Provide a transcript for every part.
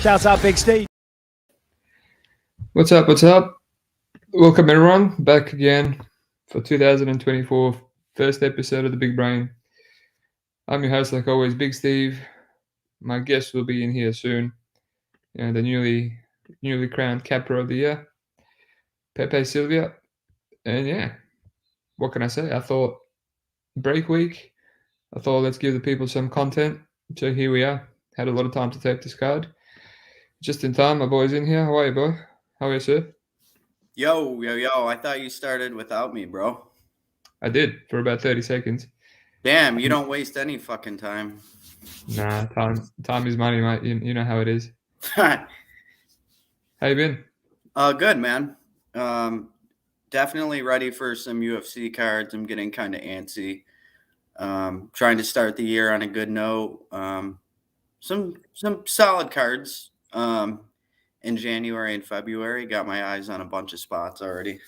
Shouts out Big Steve. What's up? What's up? Welcome everyone back again for 2024 first episode of the Big Brain. I'm your host, like always, Big Steve. My guest will be in here soon. You know, the newly crowned capper of the year, Pepe Silva. And yeah, what can I say? I thought break week. I thought let's give the people some content. So here we are. Had a lot of time to tape this card. Just in time, my boy's in here. How are you, boy? How are you, sir? Yo. I thought you started without me, bro. I did for about 30 seconds. Damn, you don't waste any fucking time. Nah, time is money, mate. You know how it is. How you been? Good, man. Definitely ready for some UFC cards. I'm getting kind of antsy. Trying to start the year on a good note. Some solid cards. In January and February, got my eyes on a bunch of spots already.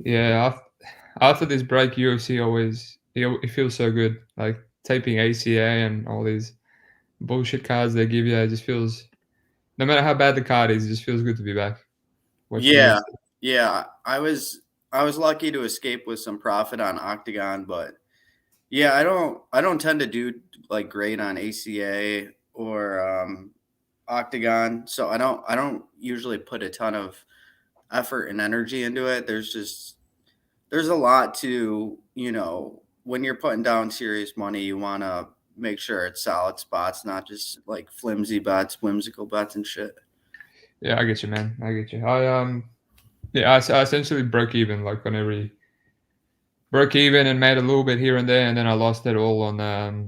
Yeah, after this break, UFC always it feels so good. Like taping ACA and all these bullshit cards they give you, it just feels. No matter how bad the card is, it just feels good to be back. Yeah. I was lucky to escape with some profit on Octagon, but yeah, I don't tend to do like great on ACA or Octagon, so I don't usually put a ton of effort and energy into it. There's a lot to, when you're putting down serious money, you want to make sure it's solid spots, not just like flimsy bets, whimsical bets and shit. Yeah, I get you, man. I get you. I essentially broke even and made a little bit here and there, and then I lost it all on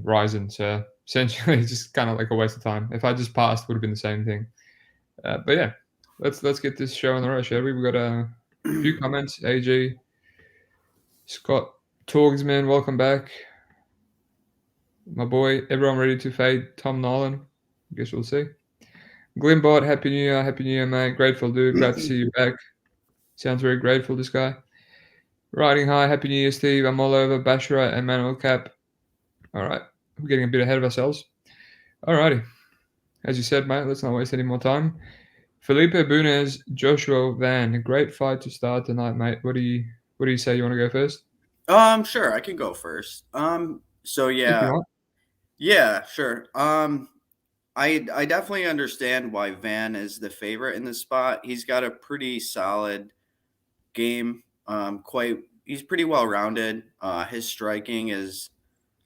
Ryzen. So essentially, it's just kind of like a waste of time. If I just passed, would have been the same thing. But yeah, let's get this show on the road, shall we? We've got a few comments. AG, Scott, Torgsman, welcome back. My boy, everyone ready to fade Tom Nolan? I guess we'll see. Glimbot, happy new year, mate. Grateful dude, glad to see you back. Sounds very grateful, this guy. Riding high, happy new year, Steve. I'm all over. Basharat and Manel cap. All right, we're getting a bit ahead of ourselves. All righty. As you said, mate, let's not waste any more time. Felipe, Bunes, Joshua Van. A great fight to start tonight, mate. What do you say? You want to go first? Sure, I can go first. So yeah. Yeah, sure. I definitely understand why Van is the favorite in this spot. He's got a pretty solid game. He's pretty well rounded. His striking is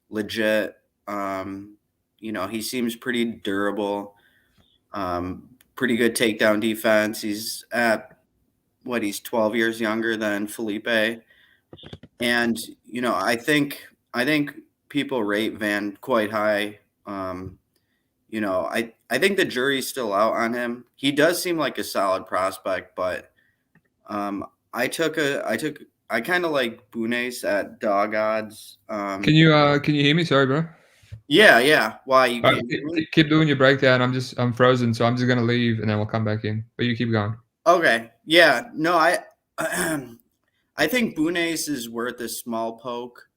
legit. He seems pretty durable. Pretty good takedown defense. He's 12 years younger than Felipe. And, I think people rate Van quite high. I think the jury's still out on him. He does seem like a solid prospect, but I kind of like Bunes at dog odds. Can you hear me? Sorry, bro. Yeah. Why you can't hear me? Keep doing your breakdown. I'm frozen, so I'm just gonna leave and then we'll come back in. But you keep going. Okay. Yeah. No, I think Bunes is worth a small poke.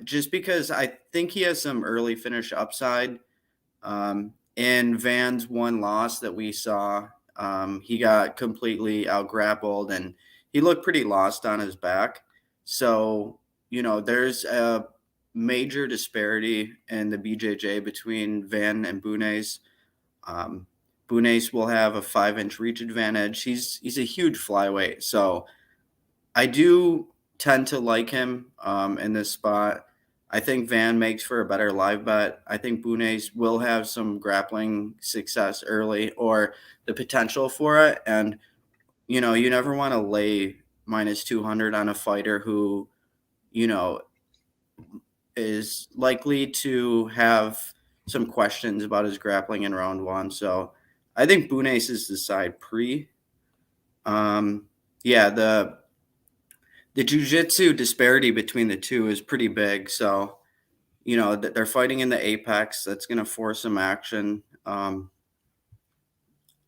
Just because I think he has some early finish upside. In Van's one loss that we saw, he got completely out-grappled and he looked pretty lost on his back. So, there's a major disparity in the BJJ between Van and Bunes. Bunes will have a 5-inch reach advantage. He's a huge flyweight. So I do tend to like him in this spot. I think Van makes for a better live bet. I think Bunes will have some grappling success early or the potential for it. And, you never want to lay minus 200 on a fighter who, is likely to have some questions about his grappling in round one. So I think Bunes is the side pre. The jiu-jitsu disparity between the two is pretty big. So, they're fighting in the apex. That's going to force some action. I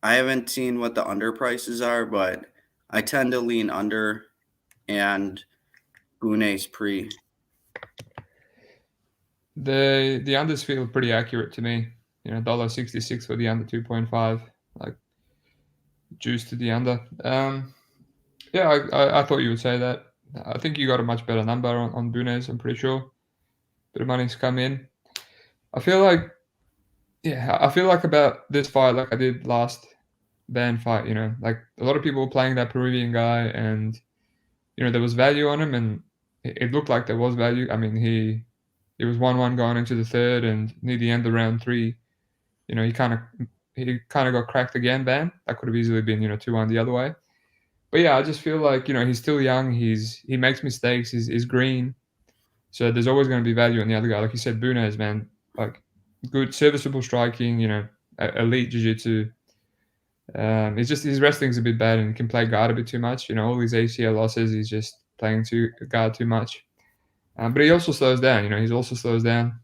haven't seen what the under prices are, but I tend to lean under and Bunes pre. The unders feel pretty accurate to me. $1.66 for the under 2.5, like juice to the under. Yeah, I thought you would say that. I think you got a much better number on Bunes, I'm pretty sure. Bit of money's come in. I feel like about this fight like I did last band fight, like a lot of people were playing that Peruvian guy, and there was value on him, and it looked like there was value. I mean, he was 1-1 going into the third, and near the end of round 3, he kind of got cracked again. Ban that could have easily been 2-1 the other way. But yeah, I just feel like he's still young. He makes mistakes. He's green, so there's always going to be value on the other guy. Like you said, Bunes, man, like good serviceable striking. Elite jiu-jitsu. It's just his wrestling's a bit bad and he can play guard a bit too much. All these ACL losses, he's just playing guard too much. But he also slows down. He's also slows down.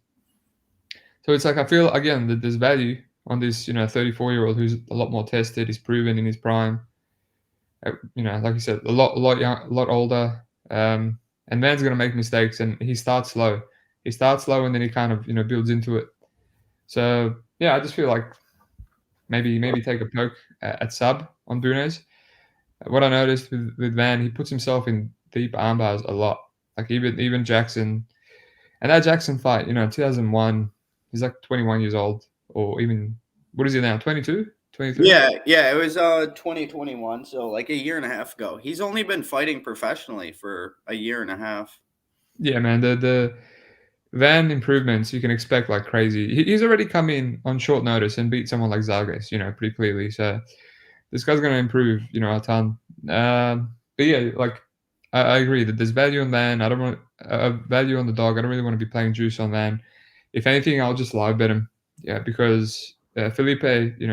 So it's like I feel again that there's value on this 34-year-old who's a lot more tested. He's proven in his prime. Like you said, a lot young, a lot older. And man's gonna make mistakes, and he starts slow. And then he kind of builds into it. So yeah, I just feel like maybe take a poke at sub on Bunes. What I noticed with Van, he puts himself in deep armbars a lot. Like even Jackson, and that Jackson fight, 2001, he's like 21 years old, or even what is he now? 22, 23? Yeah, it was 2021, so like a year and a half ago. He's only been fighting professionally for a year and a half. Yeah, man, the Van improvements you can expect like crazy. He's already come in on short notice and beat someone like Zargas, pretty clearly. So this guy's going to improve, a ton. But yeah, like I agree that there's value on Van. I don't want value on the dog. I don't really want to be playing juice on Van. If anything, I'll just live bet him. Yeah, because Felipe,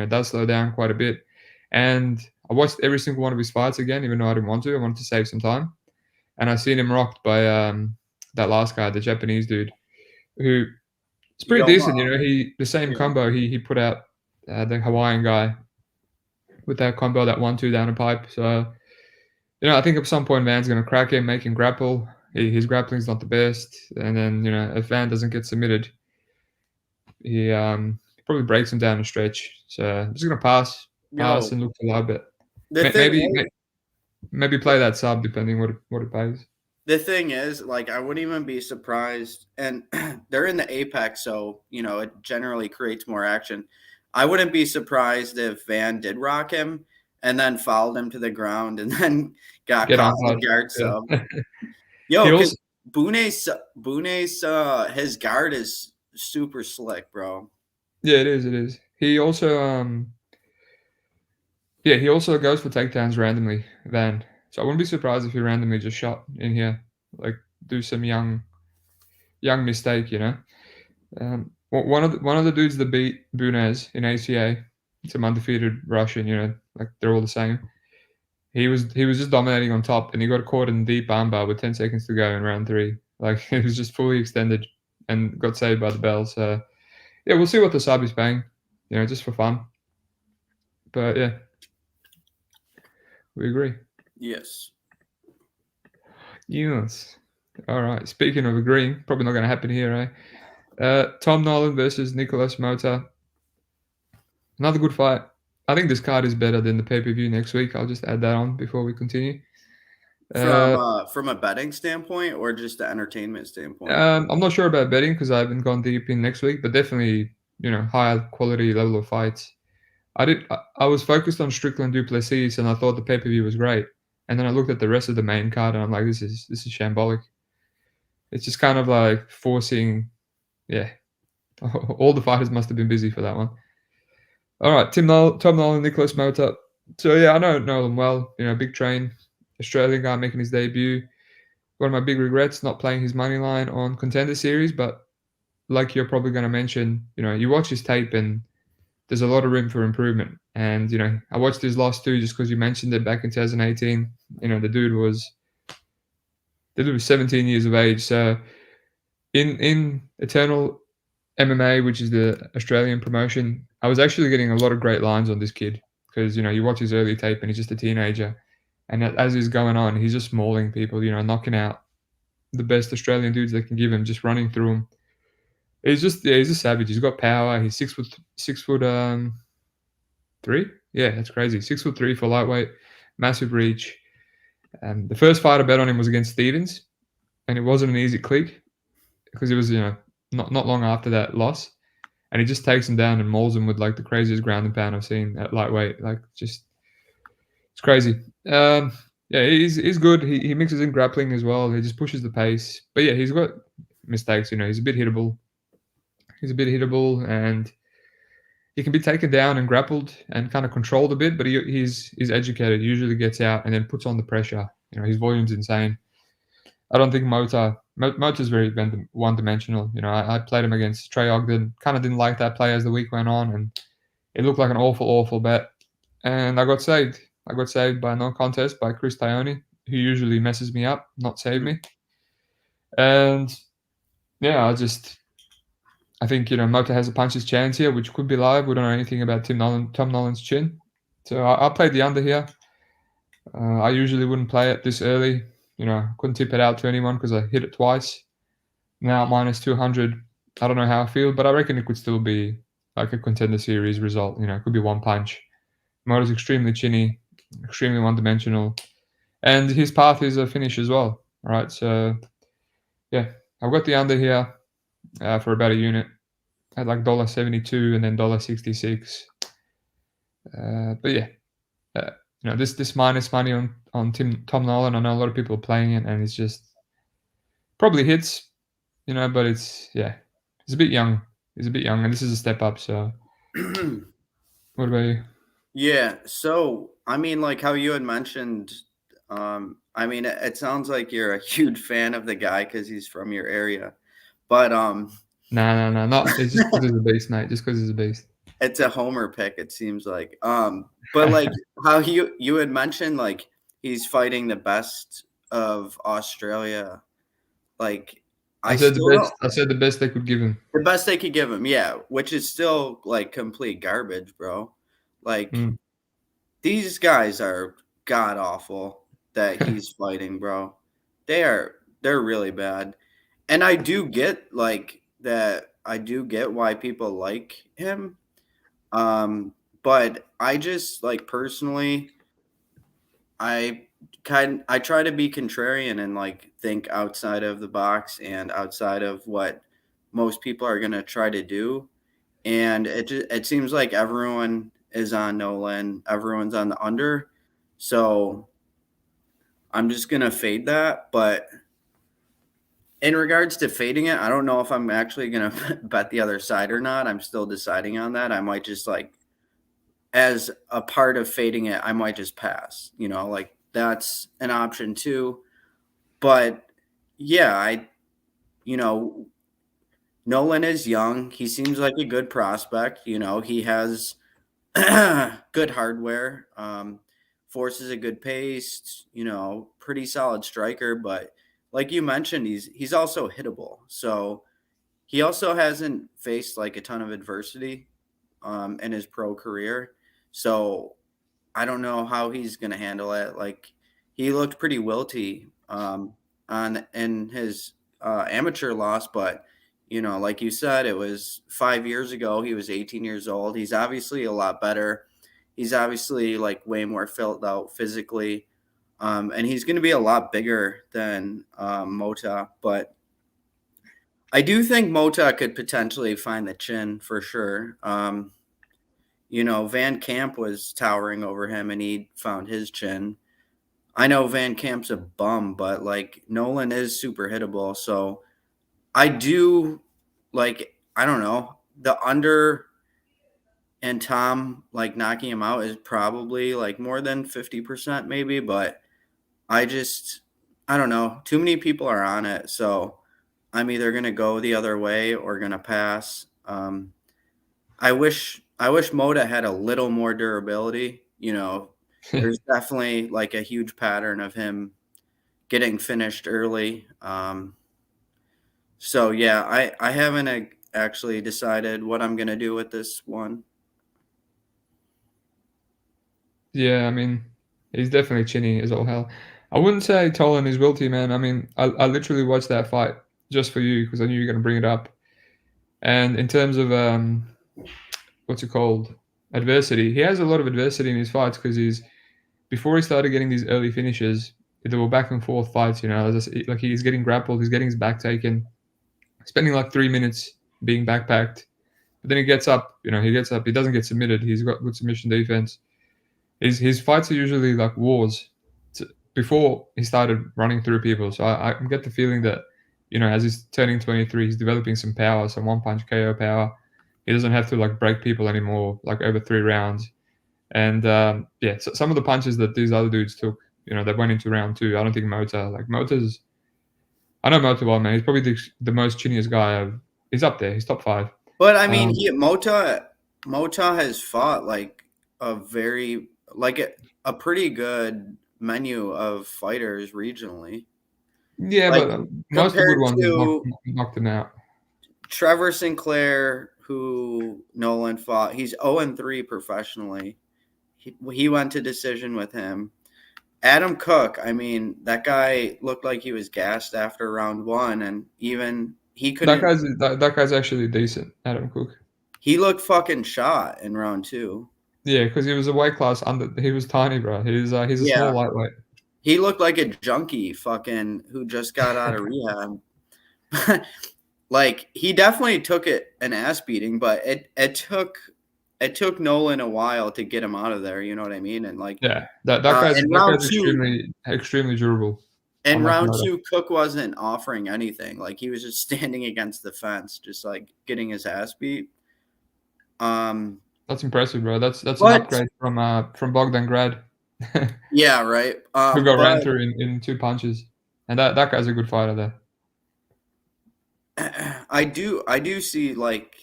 does slow down quite a bit. And I watched every single one of his fights again, even though I didn't want to. I wanted to save some time. And I seen him rocked by that last guy, the Japanese dude, who it's pretty decent. The same combo he put out, the Hawaiian guy with that combo, that 1-2 down a pipe. So, I think at some point Van's going to crack him, make him grapple. His grappling's not the best. And then, if Van doesn't get submitted, he probably breaks him down a stretch. So I'm just going to pass and look for live bet. Maybe play that sub depending what it pays. The thing is, like, I wouldn't even be surprised, and they're in the apex, so it generally creates more action. I wouldn't be surprised if Van did rock him and then fouled him to the ground and then got caught in the guard sub. Because Bunes, his guard is super slick, bro. Yeah, it is. He also goes for takedowns randomly, Van. So I wouldn't be surprised if he randomly just shot in here, like do some young mistake, One of the dudes that beat Bunes in ACA, some undefeated Russian, like they're all the same. He was just dominating on top, and he got caught in deep armbar with 10 seconds to go in round 3. Like it was just fully extended and got saved by the bell. So yeah, we'll see what the sub is paying, just for fun. But yeah, we agree. Yes. All right. Speaking of agreeing, probably not going to happen here, eh? Tom Nolan versus Nikolas Motta. Another good fight. I think this card is better than the pay-per-view next week. I'll just add that on before we continue. From a betting standpoint or just the entertainment standpoint? I'm not sure about betting because I haven't gone deep in next week, but definitely, higher quality level of fights. I was focused on Strickland Duplessis, and I thought the pay-per-view was great. And then I looked at the rest of the main card, and I'm like, this is shambolic. It's just kind of like forcing, all the fighters must have been busy for that one. All right, Tom Nolan, Nikolas Motta. So yeah, I know Nolan well. Big train, Australian guy making his debut. One of my big regrets not playing his money line on Contender Series, but like you're probably going to mention, you watch his tape and there's a lot of room for improvement. And, I watched his last 2 just because you mentioned it back in 2018. The dude was 17 years of age. So in Eternal MMA, which is the Australian promotion, I was actually getting a lot of great lines on this kid because, you watch his early tape and he's just a teenager. And as he's going on, he's just mauling people, knocking out the best Australian dudes they can give him, just running through them. He's a savage. He's got power. He's 6 foot 3. Yeah, that's crazy. 6 foot 3 for lightweight, massive reach. The first fight I bet on him was against Stevens, and it wasn't an easy click because it was not long after that loss, and he just takes him down and mauls him with like the craziest ground and pound I've seen at lightweight. Like just it's crazy. Yeah, he's good. He mixes in grappling as well. He just pushes the pace. But yeah, he's got mistakes. He's a bit hittable. And he can be taken down and grappled and kind of controlled a bit. But he's educated. Usually gets out and then puts on the pressure. His volume's insane. I don't think Motta's very one-dimensional. I played him against Trey Ogden. Kind of didn't like that play as the week went on, and it looked like an awful bet. And I got saved. I got saved by a non-contest by Chris Tione, who usually messes me up, not save me. And yeah, I think Motta has a puncher's chance here, which could be live. We don't know anything about Tom Nolan's chin, so I played the under here. I usually wouldn't play it this early. Couldn't tip it out to anyone because I hit it twice. Now minus 200. I don't know how I feel, but I reckon it could still be like a contender series result. It could be one punch. Motta's extremely chinny, extremely one-dimensional, and his path is a finish as well. All right, so yeah, I've got the under here for about a unit at like $1.72 and then $1.66. But yeah, this minus money on Tom Nolan. I know a lot of people are playing it, and it's just probably hits, but it's a bit young. He's a bit young, and this is a step up. So, what about you? Yeah, so I mean, like how you had mentioned, I mean, it sounds like you're a huge fan of the guy because he's from your area, but No, not. It's just because he's a beast, mate. Just because he's a beast. it's a homer pick, it seems like. But like how you had mentioned, like he's fighting the best of Australia. Like I I said the still best. I said the best they could give him. the best they could give him, yeah, which is still like complete garbage, bro. Like these guys are god awful that he's fighting, bro. They're really bad. And I do get like that I do get why people like him. But I just like personally I try to be contrarian and like think outside of the box and outside of what most people are going to try to do. And it seems like everyone is on Nolan, everyone's on the under. So I'm just going to fade that, but in regards to fading it, I don't know if I'm actually going to bet the other side or not. I'm still deciding on that. I might just like as a part of fading it, I might just pass, like that's an option too. But yeah, Nolan is young. He seems like a good prospect. He has good hardware, forces a good pace, pretty solid striker. But like you mentioned, he's also hittable. So he also hasn't faced like a ton of adversity in his pro career. So I don't know how he's going to handle it. Like he looked pretty wilty in his amateur loss, but like you said, it was 5 years ago. He was 18 years old. He's obviously a lot better. He's obviously like way more filled out physically, and he's going to be a lot bigger than Motta. But I do think Motta could potentially find the chin for sure. Van Camp was towering over him and he found his chin. I know Van Camp's a bum, but like Nolan is super hittable. So I do like, I don't know, the under and Tom like knocking him out is probably like more than 50% maybe, but I don't know. Too many people are on it. So I'm either going to go the other way or going to pass. I wish Motta had a little more durability. There's definitely like a huge pattern of him getting finished early. So yeah, I haven't actually decided what I'm gonna do with this one. Yeah, I mean, He's definitely chinny as all hell. I wouldn't say Tolan is wilty, man. I mean, I literally watched that fight just for you because I knew you were going to bring it up. And in terms of what's it called, adversity, he has a lot of adversity in his fights because before he started getting these early finishes, there were back and forth fights. Like he's getting grappled, he's getting his back taken, spending like 3 minutes being backpacked. But then he gets up, he gets up, he doesn't get submitted. He's got good submission defense. His fights are usually like wars before he started running through people. So I get the feeling that, as he's turning 23, he's developing some power, some one-punch KO power. He doesn't have to like break people anymore, like over 3 rounds. And so some of the punches that these other dudes took, they went into round 2. I don't think Motta's. I know Motta well, man. He's probably the most chiniest guy. He's up there. He's top 5. But I mean, Motta has fought like a very a pretty good menu of fighters regionally. Yeah, like, but most of the good ones knocked him out. Trevor Sinclair, who Nolan fought, he's 0-3 professionally. He went to decision with him. Adam Cook, I mean, that guy looked like he was gassed after round 1, and even he couldn't. That guy's actually decent, Adam Cook. He looked fucking shot in round 2. Yeah, because he was a weight class under. He was tiny, bro. He's a small lightweight. He looked like a junkie, fucking, who just got out of rehab. Like, he definitely took an ass beating, but it took Nolan a while to get him out of there. You know what I mean? And like, that guy's extremely durable. In round 2, Cook wasn't offering anything. Like, he was just standing against the fence, just like getting his ass beat. That's impressive, bro. That's an upgrade from Bogdan Grad. Yeah, right. Who got ran through in 2 punches, and that guy's a good fighter there. I do see like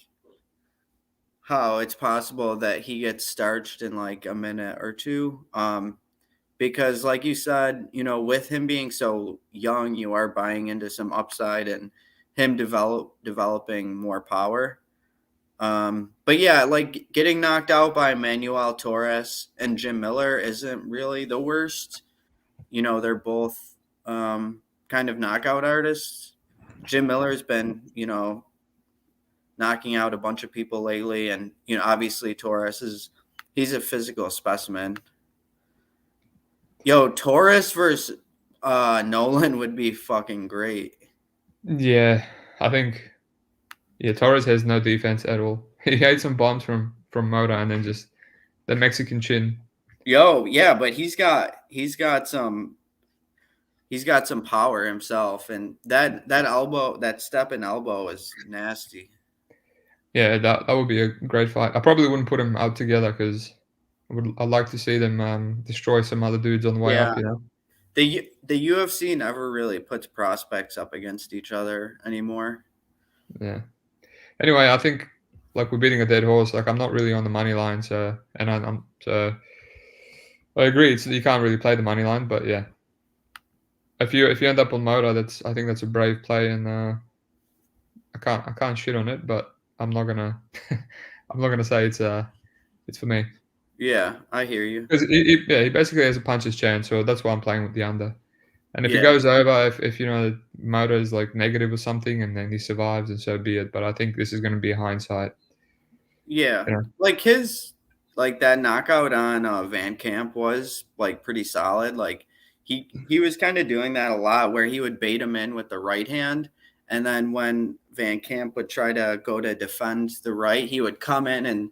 how it's possible that he gets starched in like a minute or 2. Because like you said, with him being so young, you are buying into some upside and him developing more power. But yeah, like getting knocked out by Manuel Torres and Jim Miller isn't really the worst. They're both kind of knockout artists. Jim Miller's been, knocking out a bunch of people lately, and obviously Torres he's a physical specimen. Yo, Torres versus Nolan would be fucking great. Yeah, I think. Yeah, Torres has no defense at all. He ate some bombs from Motta, and then just the Mexican chin. Yo, yeah, but he's got some power himself, and that elbow, that step and elbow is nasty. Yeah, that would be a great fight. I probably wouldn't put them out together because I'd like to see them destroy some other dudes on the way up. The UFC never really puts prospects up against each other anymore. Yeah. Anyway, I think like we're beating a dead horse. Like I'm not really on the money line, so I agree. You can't really play the money line, but yeah. If you end up on Motta, I think that's a brave play, and I can't shit on it, but I'm not gonna say it's for me. Yeah, I hear you. Because he basically has a puncher's chance, so that's why I'm playing with the under. And if he goes over, if Motta is like negative or something, and then he survives, and so be it. But I think this is going to be a hindsight. Yeah, like that knockout on Van Camp was like pretty solid. Like he was kind of doing that a lot, where he would bait him in with the right hand, and then when Van Camp would try to go to defend the right, he would come in and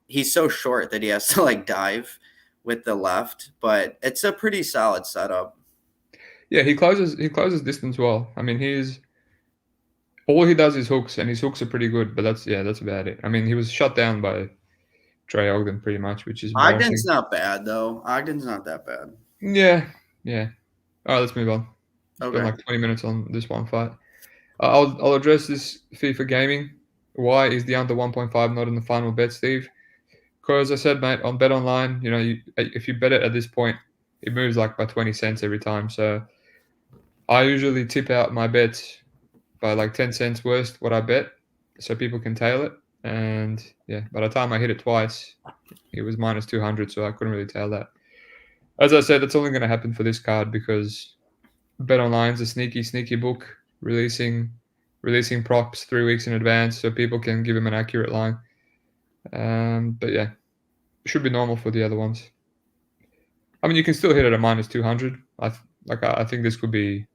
he's so short that he has to like dive with the left. But it's a pretty solid setup. Yeah, he closes distance well. I mean, all he does is hooks, and his hooks are pretty good. But that's about it. I mean, he was shut down by Trey Ogden pretty much, which is Ogden's not bad though. Ogden's not that bad. Yeah. All right, let's move on. Okay. Got like 20 minutes on this one fight. I'll address this FIFA gaming. Why is the under 1.5 not in the final bet, Steve? Because I said, mate, on Bet Online, if you bet it at this point, it moves like by 20 cents every time. So I usually tip out my bets by like 10 cents worst what I bet, so people can tail it. And yeah, by the time I hit it twice, it was minus 200, so I couldn't really tail that. As I said, it's only going to happen for this card because BetOnline's a sneaky book, releasing props 3 weeks in advance so people can give him an accurate line. But yeah, it should be normal for the other ones. I mean, you can still hit it at minus 200. I think this could be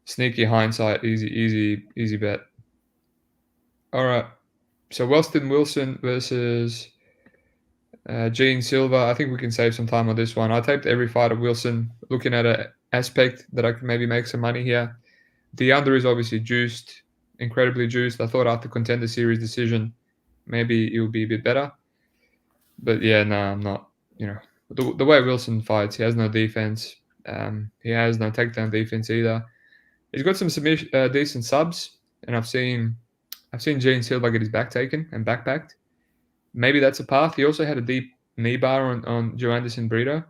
sneaky hindsight, easy bet. All right. So Westin Wilson versus Gene Silva. I think we can save some time on this one. I taped every fight of Wilson, looking at an aspect that I could maybe make some money here. The under is obviously juiced, incredibly juiced. I thought after Contender Series decision, maybe it would be a bit better. But yeah, no, I'm not. The way Wilson fights, he has no defense. He has no takedown defense either. He's got some decent subs, and I've seen Gene Silva get his back taken and backpacked. Maybe that's a path. He also had a deep knee bar on Joe Anderson Brito.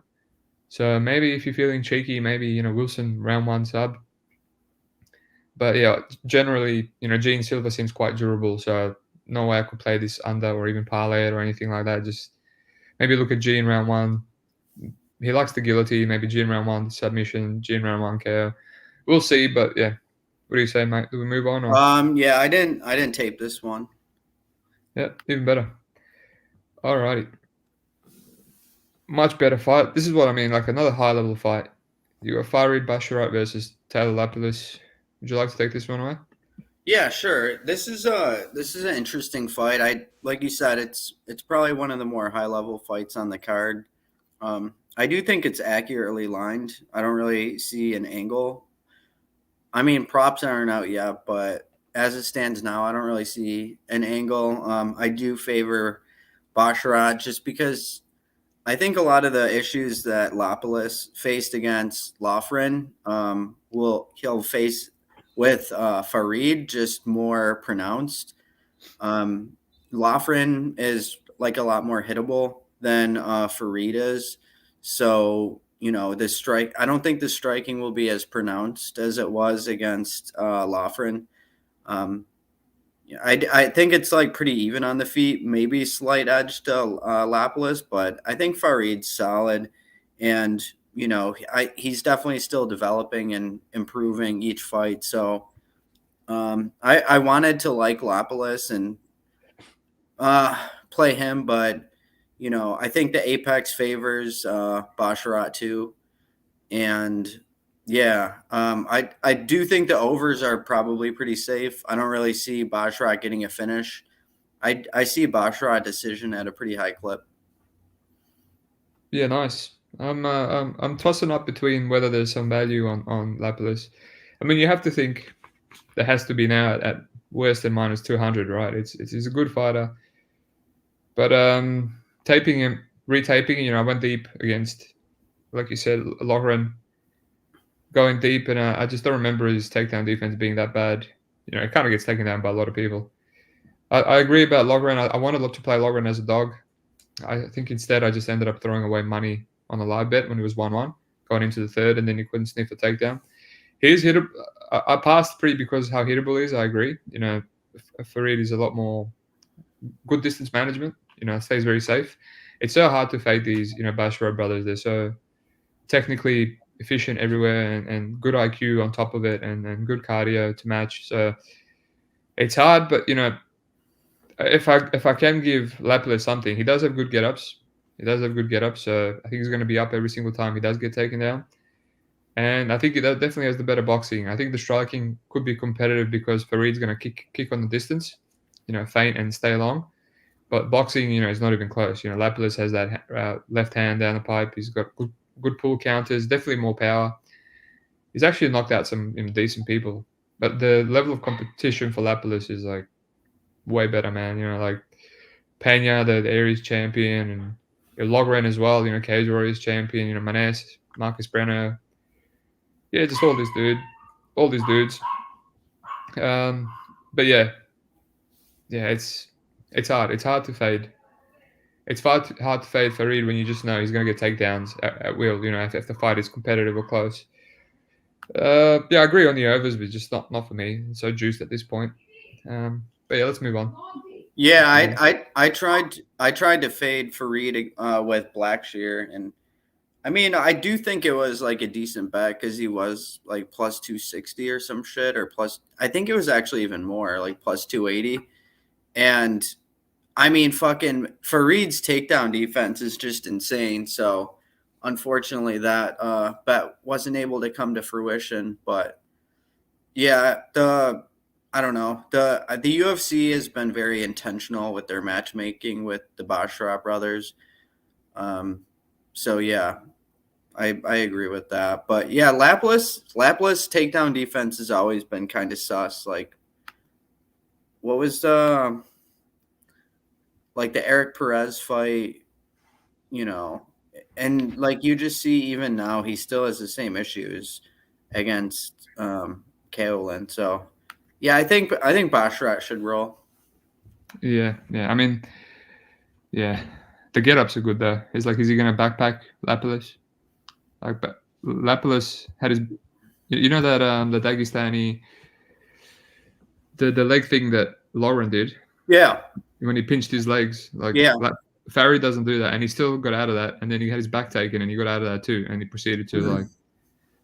So maybe if you're feeling cheeky, maybe Wilson round one sub. But yeah, generally, Gene Silva seems quite durable, so no way I could play this under or even parlay it or anything like that. Just maybe look at Gene round one. He likes the guillotine. Maybe Gene round one submission, Gene round one KO. We'll see, but yeah. What do you say, mate? Do we move on? Or? Yeah, I didn't tape this one. Yeah, even better. Alrighty. Much better fight. This is what I mean, like another high level fight. You got Farid Basharat versus Taylor Lapilus. Would you like to take this one away? Yeah, sure. This is an interesting fight. Like you said, it's probably one of the more high level fights on the card. I do think it's accurately lined. I don't really see an angle. I mean, props aren't out yet, but as it stands now, I don't really see an angle. I do favor Basharat just because I think a lot of the issues that Lapilus faced against Loughran he'll face with Farid just more pronounced. Loughran is like a lot more hittable than Farid is. So, I don't think the striking will be as pronounced as it was against Loughran. I think it's like pretty even on the feet, maybe slight edge to Lapilus, but I think Farid's solid. And, he's definitely still developing and improving each fight. So I wanted to like Lapilus and play him, but I think the Apex favors Basharat too, and yeah, I do think the overs are probably pretty safe. I don't really see Basharat getting a finish. I see Basharat decision at a pretty high clip. Yeah, nice. I'm tossing up between whether there's some value on Lapilus. I mean, you have to think there has to be now at worse than minus 200, right? He's a good fighter, but taping him, retaping, I went deep against, like you said, Loughran, going deep, and I just don't remember his takedown defense being that bad. It kind of gets taken down by a lot of people. I agree about Loughran. I wanted to play Loughran as a dog. I think instead I just ended up throwing away money on the live bet when it was 1-1, going into the third, and then he couldn't sniff a takedown. He's hittable. I passed pretty because how hittable he is. I agree. Farid is a lot more good distance management. Stays very safe. It's so hard to fade these, Basharat brothers. They're so technically efficient everywhere and good IQ on top of it and good cardio to match. So it's hard, but if I can give Lapilus something, he does have good get-ups. So I think he's going to be up every single time he does get taken down. And I think he definitely has the better boxing. I think the striking could be competitive because Farid's going to kick on the distance, feint and stay long. But boxing, is not even close. Lapilus has that left hand down the pipe. He's got good pull counters, definitely more power. He's actually knocked out some decent people. But the level of competition for Lapilus is like way better, man. Like Pena, the Aries champion, and Loughran as well. Cage Warriors champion. Manel, Marcus Brunno. Yeah, just all these dudes. But yeah, it's hard. It's hard to fade. It's hard to fade Farid when you just know he's going to get takedowns at will. If the fight is competitive or close. Yeah, I agree on the overs, but just not for me. It's so juiced at this point. But yeah, let's move on. Yeah, I tried to fade Farid with Blackshear, and I mean, I do think it was like a decent bet because he was like plus 260 or some shit, or plus, I think it was actually even more, like plus 280. And I mean, fucking Farid's takedown defense is just insane. So unfortunately, that bet wasn't able to come to fruition. But yeah, I don't know, the UFC has been very intentional with their matchmaking with the Basharat brothers. Um, so yeah, I agree with that. But yeah, Lapilus takedown defense has always been kind of sus. Like, what was the like the Eric Perez fight, you know, and like you just see even now he still has the same issues against Kaolin. So yeah, I think Basharat should roll. Yeah. I mean, yeah, the get-ups are good though. He's like, is he going to backpack Lapilus? Like, but Lapilus had his, you know that the Dagestani, the leg thing that Lauren did Yeah, when he pinched his legs. Like, yeah. Farid doesn't do that, and he still got out of that. And then he had his back taken, and he got out of that too. And he proceeded to like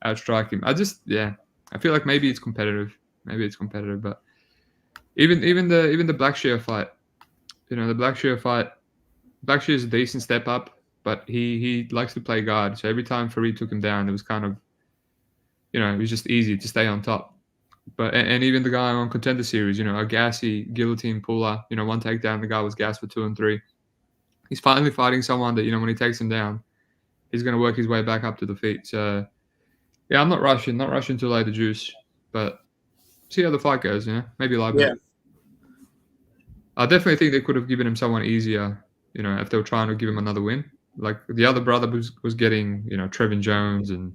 outstrike him. I feel like maybe it's competitive. But even the Blackshear fight, the Blackshear fight, Blackshear is a decent step up, but he likes to play guard. So every time Farid took him down, it was kind of, it was just easy to stay on top. But and even the guy on Contender Series, a gassy guillotine puller, one takedown, the guy was gassed for 2 and 3. He's finally fighting someone that, when he takes him down, he's going to work his way back up to the feet. So, yeah, I'm not rushing to lay the juice, but see how the fight goes, maybe live bet. I definitely think they could have given him someone easier, if they were trying to give him another win. Like the other brother was getting, Trevin Jones and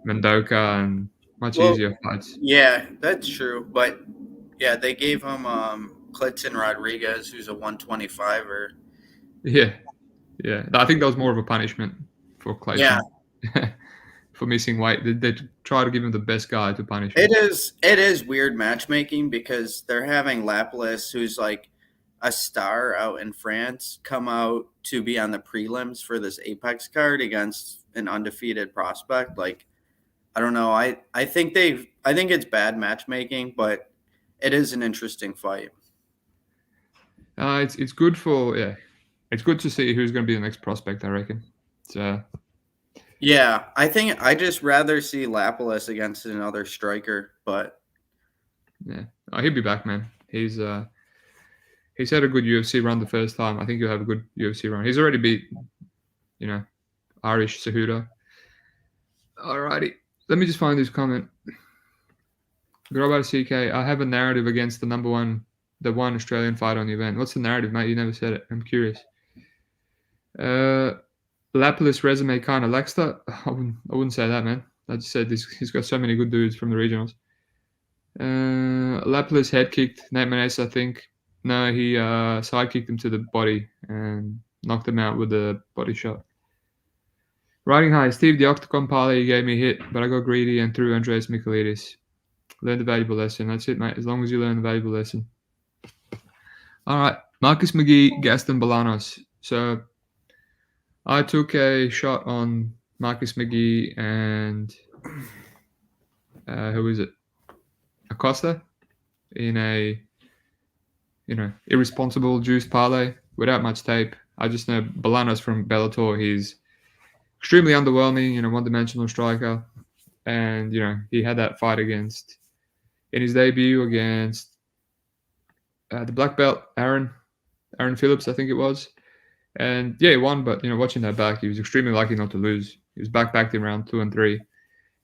Mendoka and much easier fights. Yeah, that's true. But yeah, they gave him Clifton Rodriguez, who's a 125er. Yeah. I think that was more of a punishment for Clayton. Yeah. For missing weight. They try to give him the best guy to punish him. It is weird matchmaking because they're having Lapilus, who's like a star out in France, come out to be on the prelims for this Apex card against an undefeated prospect. Like, I don't know. I think it's bad matchmaking, but it is an interesting fight. It's good it's good to see who's going to be the next prospect, I reckon. So yeah, I think I just rather see Lapilus against another striker, but yeah, he'll be back, man. He's had a good UFC run the first time. I think he'll have a good UFC run. He's already beat, Irish Cejudo. Alrighty, let me just find this comment. Grobar CK, I have a narrative against the one Australian fight on the event. What's the narrative, mate? You never said it. I'm curious. Lapilus resume kind of lacks that. I wouldn't say that, man. I just said he's got so many good dudes from the regionals. Lapilus head kicked Nate Maness, I think. No, he side kicked him to the body and knocked him out with a body shot. Riding high, Steve, the Octagon parlay gave me a hit, but I got greedy and threw Andreas Michailidis. Learned a valuable lesson. That's it, mate. As long as you learn a valuable lesson. All right, Marcus McGhee, Gaston Bolanos. So I took a shot on Marcus McGhee and who is it? Acosta in a irresponsible juice parlay without much tape. I just know Bolanos from Bellator. He's extremely underwhelming, one-dimensional striker, and he had that fight in his debut against the black belt Aaron Phillips, I think it was. And yeah, he won, but watching that back, he was extremely lucky not to lose. He was backed in round 2 and 3.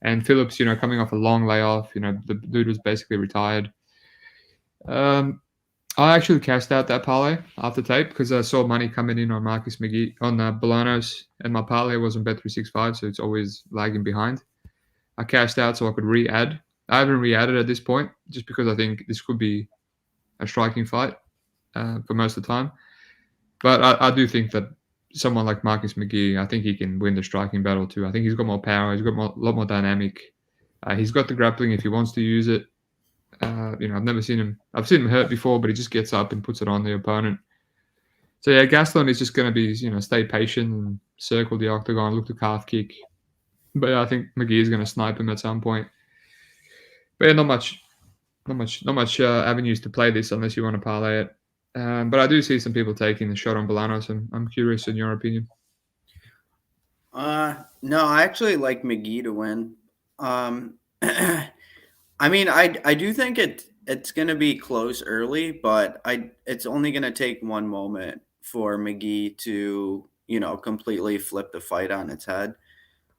And Phillips, coming off a long layoff, the dude was basically retired. I actually cashed out that parlay after tape because I saw money coming in on Marcus McGhee on Bolanos, and my parlay was on Bet365, so it's always lagging behind. I cashed out so I could re-add. I haven't re-added at this point just because I think this could be a striking fight for most of the time. But I do think that someone like Marcus McGhee, I think he can win the striking battle too. I think he's got more power. He's got a lot more dynamic. He's got the grappling if he wants to use it. I've never seen him. I've seen him hurt before, but he just gets up and puts it on the opponent. So yeah, Gaston is just going to be, stay patient and circle the octagon, look to calf kick. But yeah, I think McGhee is going to snipe him at some point. But yeah, not much avenues to play this unless you want to parlay it. But I do see some people taking the shot on Bolanos, and I'm curious in your opinion. No, I actually like McGhee to win. I mean, I do think it's going to be close early, but it's only going to take one moment for McGhee to, completely flip the fight on its head.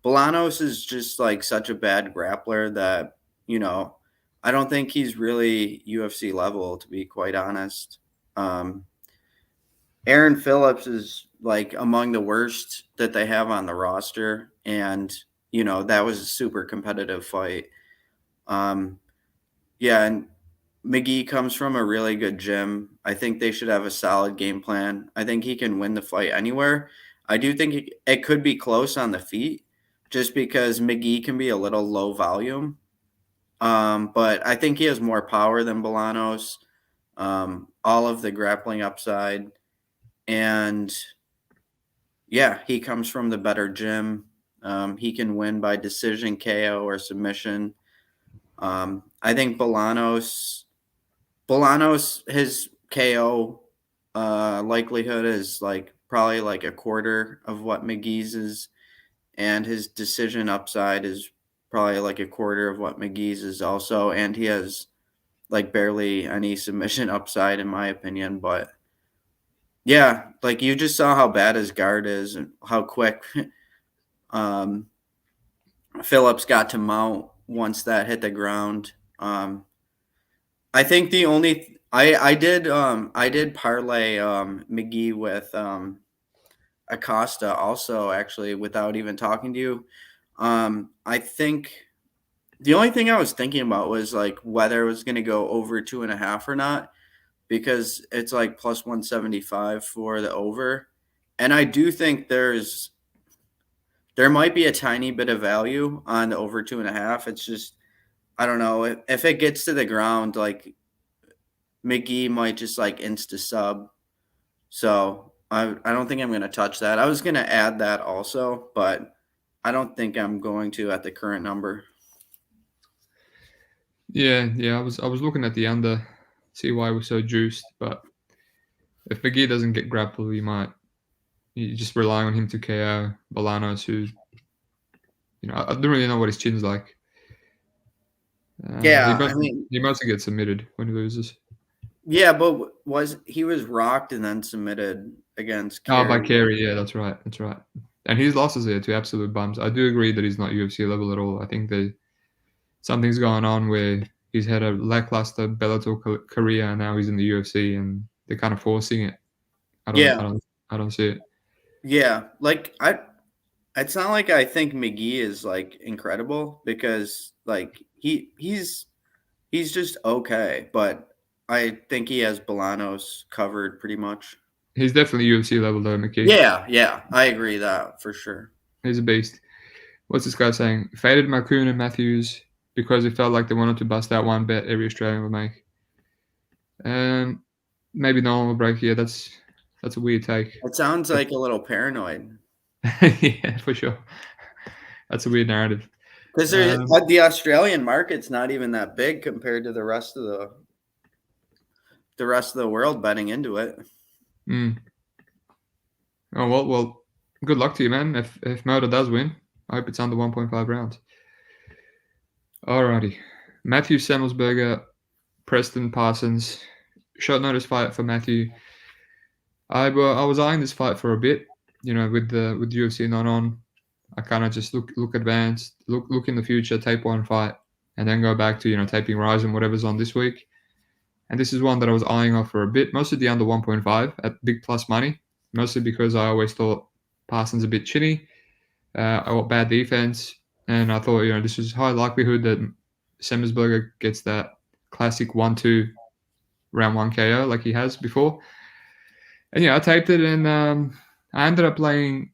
Bolanos is just like such a bad grappler that, I don't think he's really UFC level, to be quite honest. Aaron Phillips is like among the worst that they have on the roster, and that was a super competitive fight. Yeah, and McGhee comes from a really good gym. I think they should have a solid game plan. I think he can win the fight anywhere. I do think it could be close on the feet, just because McGhee can be a little low volume. But I think he has more power than Bolanos. All of the grappling upside. And yeah, he comes from the better gym. He can win by decision, KO, or submission. I think Bolanos, his KO likelihood is like probably like a quarter of what McGhee's is, and his decision upside is probably like a quarter of what McGhee's is also, and he has like barely any submission upside in my opinion. But yeah, like you just saw how bad his guard is and how quick Phillips got to mount once that hit the ground. I think the only I did parlay McGhee with Acosta also, actually, without even talking to you. I think the only thing I was thinking about was like whether it was going to go over 2.5 or not, because it's like plus 175 for the over. And I do think there might be a tiny bit of value on the over 2.5. It's just, I don't know, if it gets to the ground, like McGhee might just like insta sub. So I don't think I'm going to touch that. I was going to add that also, but I don't think I'm going to at the current number. Yeah. I was looking at the under, see why we're so juiced. But if McGhee doesn't get grappled, you just rely on him to KO Bolanos, who, I don't really know what his chin's like. He mostly gets submitted when he loses. Yeah, but he was rocked and then submitted against Carey. By Carey, yeah, that's right. And his losses there to absolute bums. I do agree that he's not UFC level at all. I think something's going on where he's had a lackluster Bellator career and now he's in the UFC and they're kind of forcing it. I don't see it. Yeah, like it's not like I think McGhee is like incredible, because like he's just okay, but I think he has Bolanos covered pretty much. He's definitely UFC level though, McGhee. Yeah, I agree that for sure. He's a beast. What's this guy saying? Faded Macoun and Matheus because he felt like they wanted to bust out one bet every Australian would make. Maybe Nolan will break here. That's a weird take. It sounds like a little paranoid. Yeah, for sure. That's a weird narrative. Because the Australian market's not even that big compared to the rest of the world betting into it. Oh well, good luck to you, man. If Motta does win, I hope it's under 1.5 rounds. Alrighty, Matheus Semelsberger, Preston Parsons. Short notice fight for Matthew. I was eyeing this fight for a bit, with UFC not on. I kind of just look advanced, look in the future, tape one fight, and then go back to taping Rise and whatever's on this week. And this is one that I was eyeing off for a bit, mostly the under 1.5 at big plus money, mostly because I always thought Parsons a bit chinny, bad defense, and I thought this was high likelihood that Semelsberger gets that classic 1-2 round 1 KO like he has before. And I taped it, and I ended up playing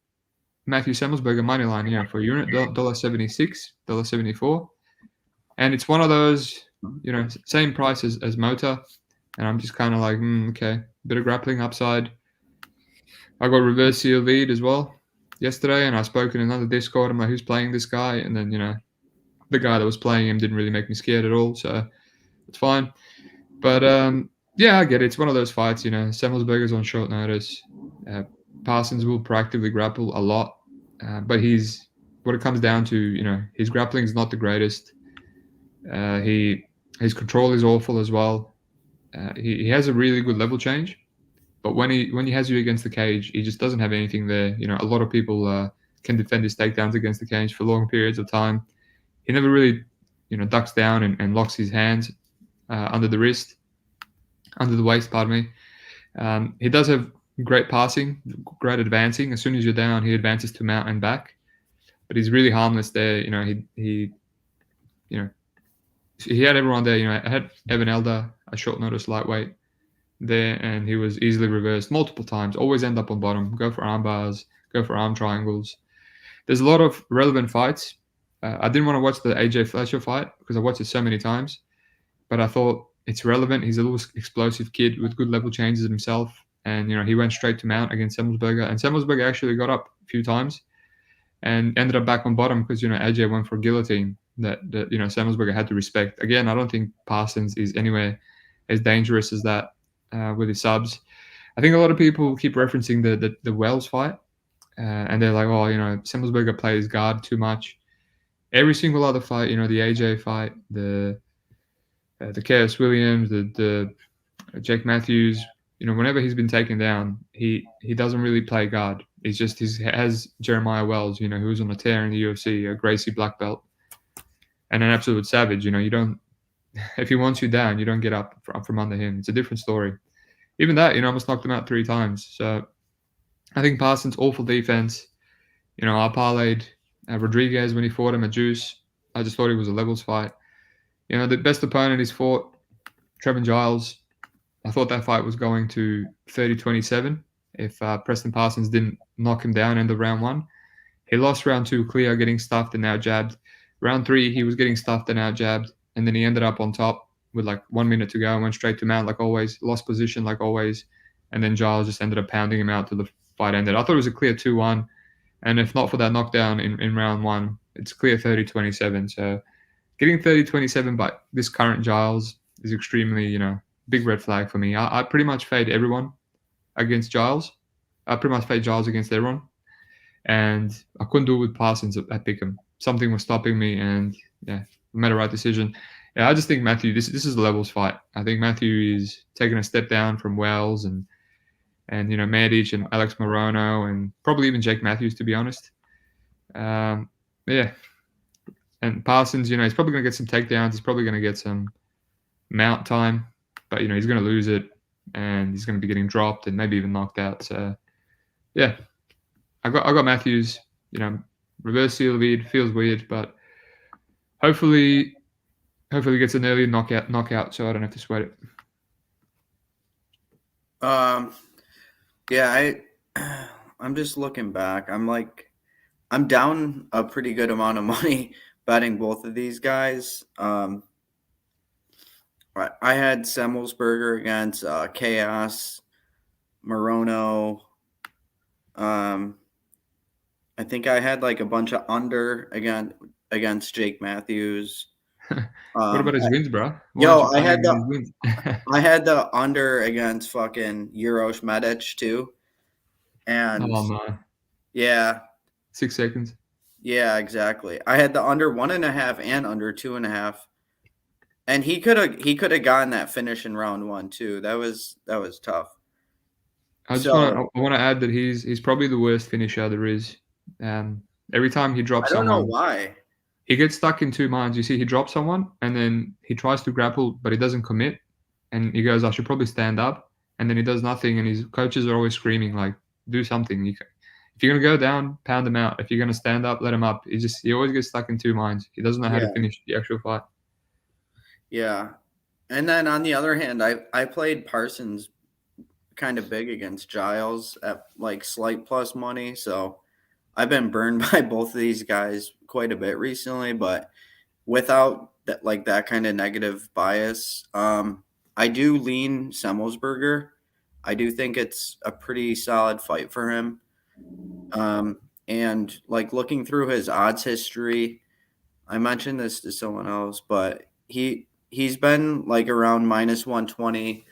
Matheus Semelsberger moneyline, for unit, $1.76, $1.74. And it's one of those, same price as Motta. And I'm just kind of like, okay, bit of grappling upside. I got reverse seal lead as well. yesterday, and I spoke in another Discord. I'm like, who's playing this guy? And then the guy that was playing him didn't really make me scared at all, so it's fine. But yeah, I get it. It's one of those fights. Semelsberger's on short notice. Parsons will proactively grapple a lot, but what it comes down to. His grappling is not the greatest. His control is awful as well. He has a really good level change, but when he has you against the cage, he just doesn't have anything there. A lot of people can defend his takedowns against the cage for long periods of time. He never really, ducks down and locks his hands under the wrist, under the waist. Pardon me. He does have great passing, great advancing. As soon as you're down, he advances to mount and back, but he's really harmless there. He had everyone there. I had Evan Elder, a short notice lightweight, there, and he was easily reversed multiple times. Always end up on bottom. Go for arm bars. Go for arm triangles. There's a lot of relevant fights. I didn't want to watch the AJ Fletcher fight because I watched it so many times, but I thought it's relevant. He's a little explosive kid with good level changes himself, and he went straight to mount against Semelsberger, and Semelsberger actually got up a few times and ended up back on bottom because AJ went for guillotine that Semelsberger had to respect. Again, I don't think Parsons is anywhere as dangerous as that with his subs. I think a lot of people keep referencing the Wells fight, and they're like, Semelsberger plays guard too much. Every single other fight, the AJ fight, the Chaos Williams, the Jake Matheus, whenever he's been taken down, he doesn't really play guard. He has Jeremiah Wells, who was on a tear in the UFC, a Gracie black belt, and an absolute savage. You don't, if he wants you down, you don't get up from under him. It's a different story. Even that, almost knocked him out 3 times. So I think Parsons, awful defense. I parlayed Rodriguez when he fought him at Juice. I just thought it was a levels fight. The best opponent he's fought, Trevin Giles. I thought that fight was going to 30-27 if Preston Parsons didn't knock him down end of round 1. He lost round 2 clear, getting stuffed and now jabbed. Round 3, he was getting stuffed and now jabbed. And then he ended up on top with like 1 minute to go and went straight to mount like always, lost position like always. And then Giles just ended up pounding him out till the fight ended. I thought it was a clear 2-1. And if not for that knockdown in round 1, it's clear 30-27. So getting 30-27 by this current Giles is extremely, big red flag for me. I pretty much fade everyone against Giles. I pretty much fade Giles against everyone. And I couldn't do it with Parsons at Pick'em. Something was stopping me, and I made a right decision. Yeah, I just think Matthew, this is a levels fight. I think Matthew is taking a step down from Wells and Medic and Alex Morono and probably even Jake Matthews, to be honest. And Parsons, he's probably going to get some takedowns. He's probably going to get some mount time, but he's going to lose it, and he's going to be getting dropped and maybe even knocked out. So yeah, I got Matthews. Reverse seal lead feels weird, but hopefully he gets an early knockout, so I don't have to sweat it. Yeah, I'm just looking back. I'm down a pretty good amount of money betting both of these guys. I had Semelsberger against Chaos, Morono. I think I had like a bunch of under against Jake Matthews. What about his wins, bro? I had the under against fucking Uroš Medic too. And no. Yeah. 6 seconds. Yeah, exactly. I had the under 1.5 and under 2.5. And he could have gotten that finish in round 1 too. That was tough. I want to add that he's probably the worst finisher there is. Every time he drops someone, I don't know why. He gets stuck in 2 minds. You see, he drops someone and then he tries to grapple, but he doesn't commit. And he goes, I should probably stand up. And then he does nothing. And his coaches are always screaming, like, do something. If you're going to go down, pound him out. If you're going to stand up, let him up. He always gets stuck in 2 minds. He doesn't know how to finish the actual fight. Yeah. And then on the other hand, I played Parsons kind of big against Giles at like slight plus money. So I've been burned by both of these guys quite a bit recently, but without that kind of negative bias, I do lean Semelsberger. I do think it's a pretty solid fight for him. And like looking through his odds history, I mentioned this to someone else, but he's been like around minus 120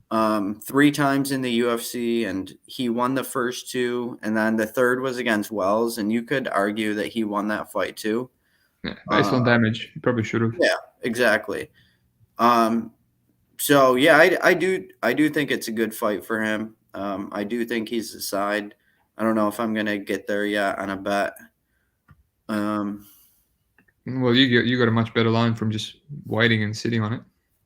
3 times in the UFC, and he won the first 2, and then the third was against Wells, and you could argue that he won that fight too. Yeah, based on damage, he probably should have. Yeah, exactly. So yeah, I do think it's a good fight for him. I do think he's the side. I don't know if I'm gonna get there yet on a bet. Well, you got a much better line from just waiting and sitting on it.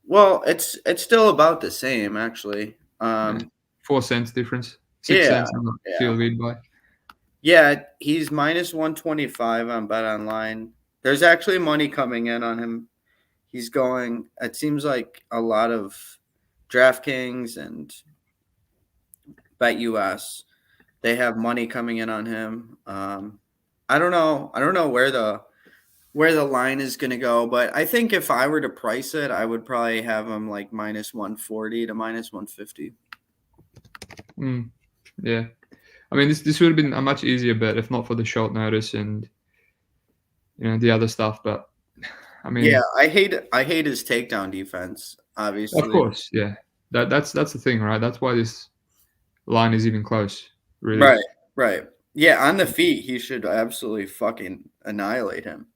Well, it's still about the same actually. Yeah. 4 cents difference, 6 Yeah, cents. I'm not feel lead by. Yeah, he's minus 125 on Bet Online. There's actually money coming in on him. He's going, it seems like a lot of DraftKings and BetUS, they have money coming in on him. I don't know where the line is going to go, but I think if I were to price it, I would probably have him like minus 140 to minus 150. Yeah. I mean, this would have been a much easier bet if not for the short notice and the other stuff. But I mean, yeah, I hate his takedown defense. Obviously, of course, yeah. That's the thing, right? That's why this line is even close. Really, right. Yeah, on the feet, he should absolutely fucking annihilate him.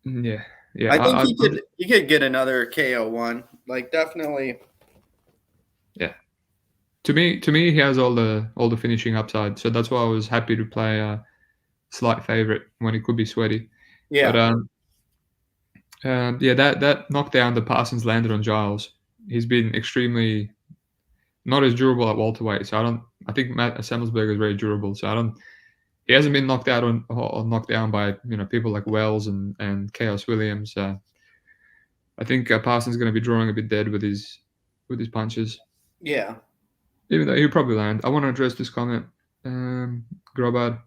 Yeah. I think he could get another KO1. Like definitely. Yeah. To me, he has all the finishing upside. So that's why I was happy to play a slight favorite when he could be sweaty. Yeah. But that knockdown that Parsons landed on Giles, he's been extremely not as durable at welterweight. So I think Semelsberger is very durable. So he hasn't been knocked out or knocked down by people like Wells and Chaos Williams. I think Parsons is going to be drawing a bit dead with his punches. Yeah. Even though he'll probably land. I want to address this comment. Grobad.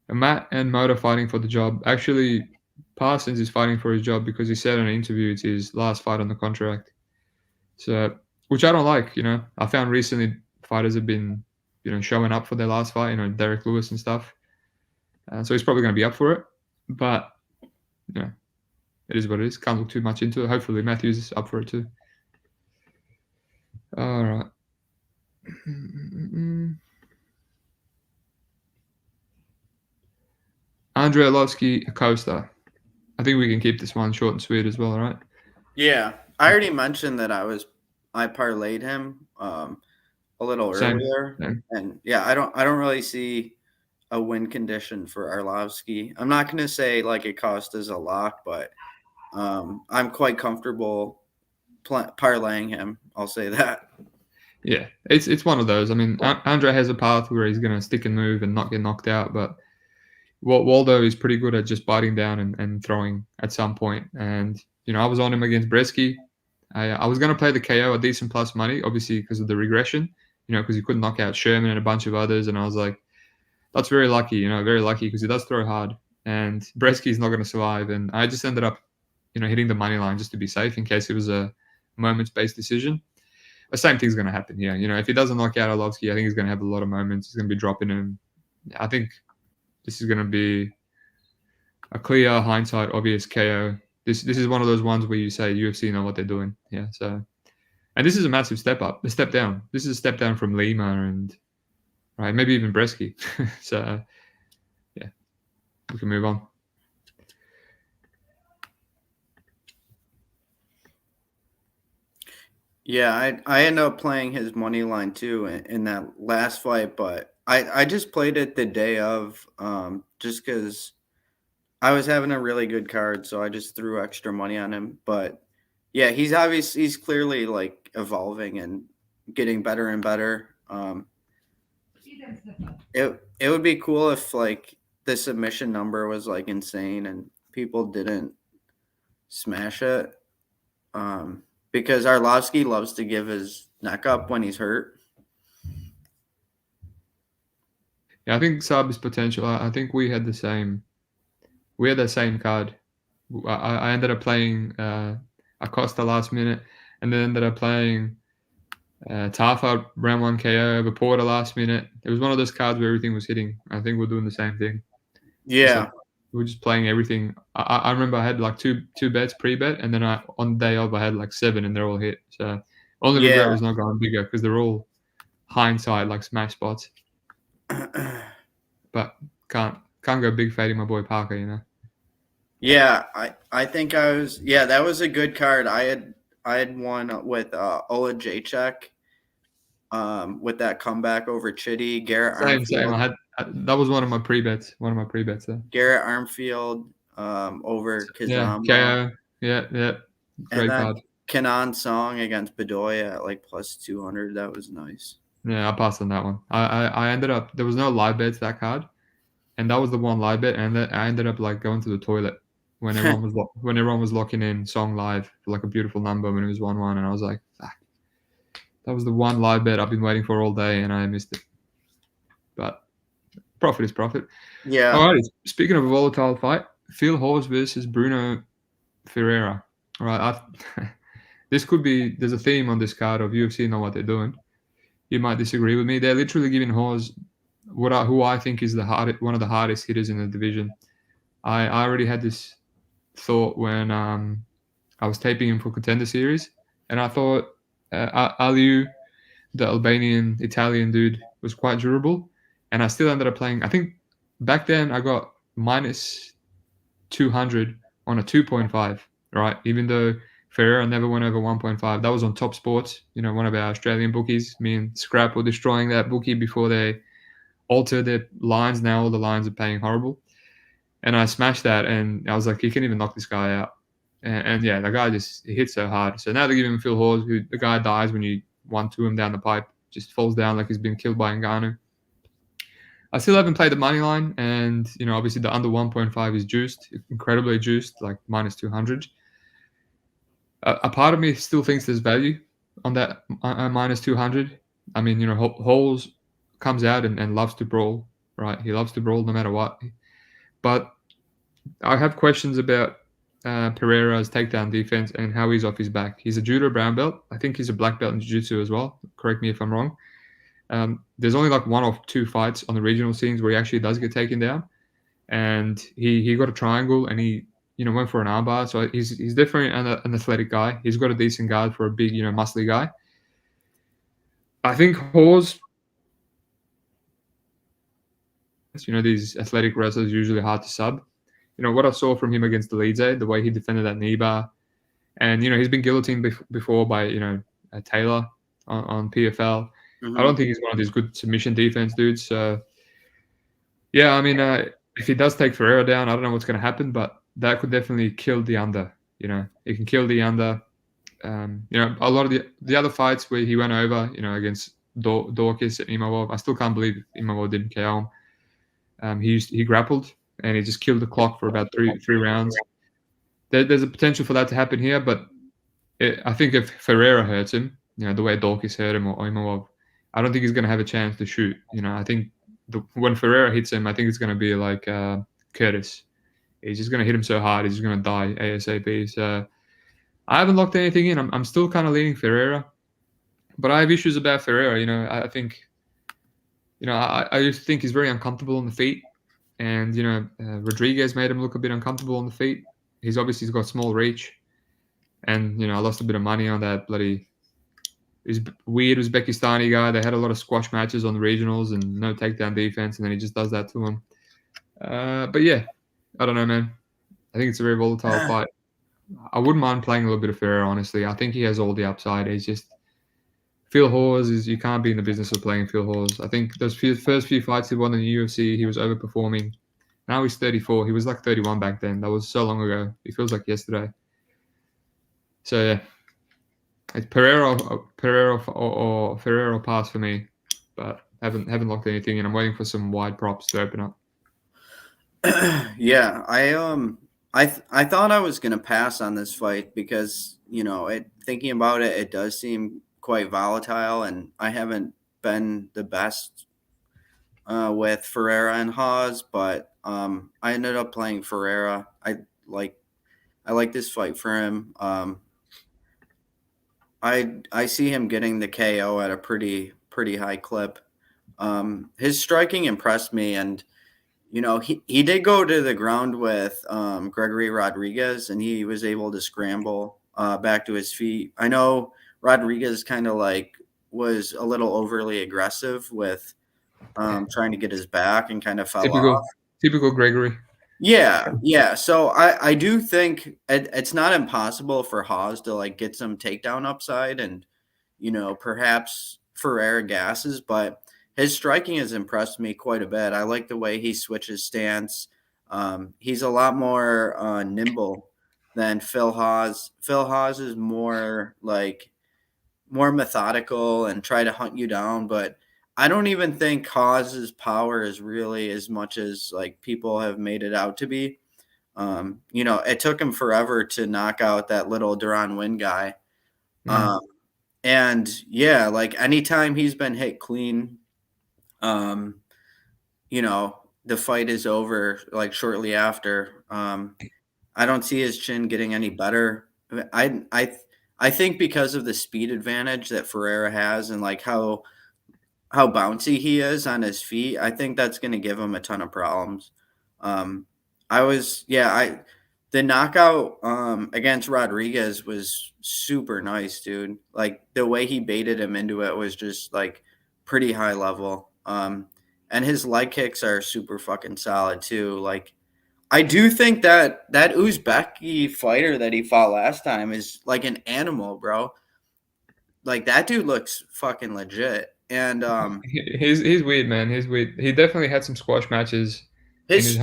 Matt and Motta fighting for the job. Actually, Parsons is fighting for his job because he said in an interview it's his last fight on the contract. So, which I don't like. I found recently fighters have been, showing up for their last fight. Derek Lewis and stuff. So he's probably going to be up for it. But, it is what it is. Can't look too much into it. Hopefully Matheus is up for it too. All right. Andrei Arlovski-Acosta. I think we can keep this one short and sweet as well, right? Yeah. I already mentioned that I parlayed him a little earlier. Same. And yeah, I don't really see a win condition for Arlovski. I'm not going to say like Acosta's a lock, but I'm quite comfortable parlaying him. I'll say that. Yeah, it's one of those. I mean, Andrei has a path where he's going to stick and move and not get knocked out, but Waldo is pretty good at just biting down and throwing at some point. And, I was on him against Bresky. I was going to play the KO, a decent plus money, obviously because of the regression, because he couldn't knock out Sherman and a bunch of others. And I was like, that's very lucky, very lucky because he does throw hard. And Bresky's not going to survive. And I just ended up, hitting the money line just to be safe in case it was a moments-based decision. The same thing's going to happen here. If he doesn't knock out Arlovski, I think he's going to have a lot of moments. He's going to be dropping him. I think this is going to be a clear hindsight, obvious KO. This is one of those ones where you say UFC know what they're doing. Yeah. So, and this is a massive step up, a step down. This is a step down from Lima and maybe even Bresky. So, yeah, we can move on. Yeah, I ended up playing his money line too in that last fight, but I just played it the day of just because I was having a really good card, so I just threw extra money on him. But yeah, he's clearly like evolving and getting better and better. It would be cool if like the submission number was like insane and people didn't smash it. Because Arlovski loves to give his neck up when he's hurt. Yeah, I think Saab is potential. I think we had the same card. I ended up playing Acosta last minute, and then ended up playing Tafa round 1 KO over Porter last minute. It was one of those cards where everything was hitting. I think we're doing the same thing. Yeah. We were just playing everything. I remember I had like two bets pre-bet, and then on the day of I had like 7, and they're all hit. So only regret Yeah. was not going bigger because they're all hindsight like smash spots. But can't go big fading my boy Parker, you know. Yeah, I think I was that was a good card. I had one with Ola Jacek with that comeback over Chitty, Garrett Same. Armfield. That was one of my pre-bets. One of my pre-bets there. Garrett Armfield over Yeah, Kazama. KO. Yeah. And Great that card. Kanan Song against Bedoya at like plus 200. That was nice. Yeah, I passed on that one. I ended up there was no live bets that card, and that was the one live bet, and I ended up like going to the toilet when everyone was locking in Song live for like a beautiful number when it was 1-1, and I was like, fuck. That was the one live bet I've been waiting for all day, and I missed it. But profit is profit. Yeah. All right. Speaking of a volatile fight, Phil Hawes versus Bruno Ferreira. All right. This could be. There's a theme on this card of UFC know what they're doing. You might disagree with me. They're literally giving Hawes who I think is one of the hardest hitters in the division. I already had this thought when I was taping him for Contender Series, and I thought Aliu, the Albanian Italian dude, was quite durable, and I still ended up playing. I think back then I got minus 200 on a 2.5, right? Even though Ferreira never went over 1.5. That was on Top Sports, one of our Australian bookies. Me and Scrap were destroying that bookie before they altered their lines. Now all the lines are paying horrible. And I smashed that, and I was like, you can even knock this guy out. And yeah, the guy he hits so hard. So now they're giving him Phil Hawes, who the guy dies when you 1-2 him down the pipe, just falls down like he's been killed by Ngannou. I still haven't played the money line, and obviously the under 1.5 is juiced, incredibly juiced, like minus 200. A part of me still thinks there's value on that minus 200. I mean, Hawes comes out and loves to brawl, right? He loves to brawl no matter what. But I have questions about Pereira's takedown defense and how he's off his back. He's a judo brown belt. I think he's a black belt in jiu-jitsu as well. Correct me if I'm wrong. There's only like 1 or 2 fights on the regional scenes where he actually does get taken down, and he got a triangle and he went for an armbar. So he's definitely an athletic guy. He's got a decent guard for a big muscly guy. I think Hawes, these athletic wrestlers are usually hard to sub. What I saw from him against Delize, the way he defended that knee bar, and he's been guillotined before by Taylor on PFL. Mm-hmm. I don't think he's one of these good submission defense dudes. So yeah, I mean, if he does take Ferreira down, I don't know what's going to happen, but that could definitely kill the under. It can kill the under. A lot of the other fights where he went over, against Dorcas and Imavov, I still can't believe Imavov didn't KO him. He grappled and he just killed the clock for about three rounds. There's a potential for that to happen here, but I think if Ferreira hurts him, the way Dorcas hurt him or Imavov, I don't think he's going to have a chance to shoot. I think when Ferreira hits him, I think it's going to be like Curtis. He's just going to hit him so hard, he's just going to die ASAP. So I haven't locked anything in. I'm still kind of leaning Ferreira, but I have issues about Ferreira. I think, I used to think he's very uncomfortable on the feet, and Rodriguez made him look a bit uncomfortable on the feet. He's got small reach, and I lost a bit of money on that bloody. He's weird Uzbekistani guy. They had a lot of squash matches on the regionals and no takedown defense, and then he just does that to him. But yeah, I don't know, man. I think it's a very volatile fight. I wouldn't mind playing a little bit of Ferreira, honestly. I think he has all the upside. He's just Phil Hawes you can't be in the business of playing Phil Hawes. I think those first few fights he won in the UFC, he was overperforming. Now he's 34. He was like 31 back then. That was so long ago. It feels like yesterday. So yeah. It's Pereira or Ferreira pass for me, but haven't locked anything, and I'm waiting for some wide props to open up. Yeah, I thought I was gonna pass on this fight because thinking about it, it does seem quite volatile, and I haven't been the best with Ferreira and Hawes, but I ended up playing Ferreira. I like this fight for him. I see him getting the KO at a pretty high clip. His striking impressed me, and he did go to the ground with Gregory Rodriguez, and he was able to scramble back to his feet. I know Rodriguez kind of like was a little overly aggressive with trying to get his back and kind of fell off. Typical Gregory. Yeah. So I do think it's not impossible for Hawes to like get some takedown upside and perhaps Ferreira gasses, but his striking has impressed me quite a bit. I like the way he switches stance. He's a lot more nimble than Phil Hawes. Phil Hawes is more methodical and try to hunt you down, but I don't even think Hawes's power is really as much as like people have made it out to be. It took him forever to knock out that little Duran Win guy. And yeah, like anytime he's been hit clean, the fight is over like shortly after. I don't see his chin getting any better. I think because of the speed advantage that Ferreira has and like how bouncy he is on his feet, I think that's going to give him a ton of problems. The knockout against Rodriguez was super nice, dude. Like the way he baited him into it was just like pretty high level. And his leg kicks are super fucking solid too. Like I do think that Uzbeki fighter that he fought last time is like an animal, bro. Like that dude looks fucking legit. And he's weird, man. He's weird. He definitely had some squash matches in his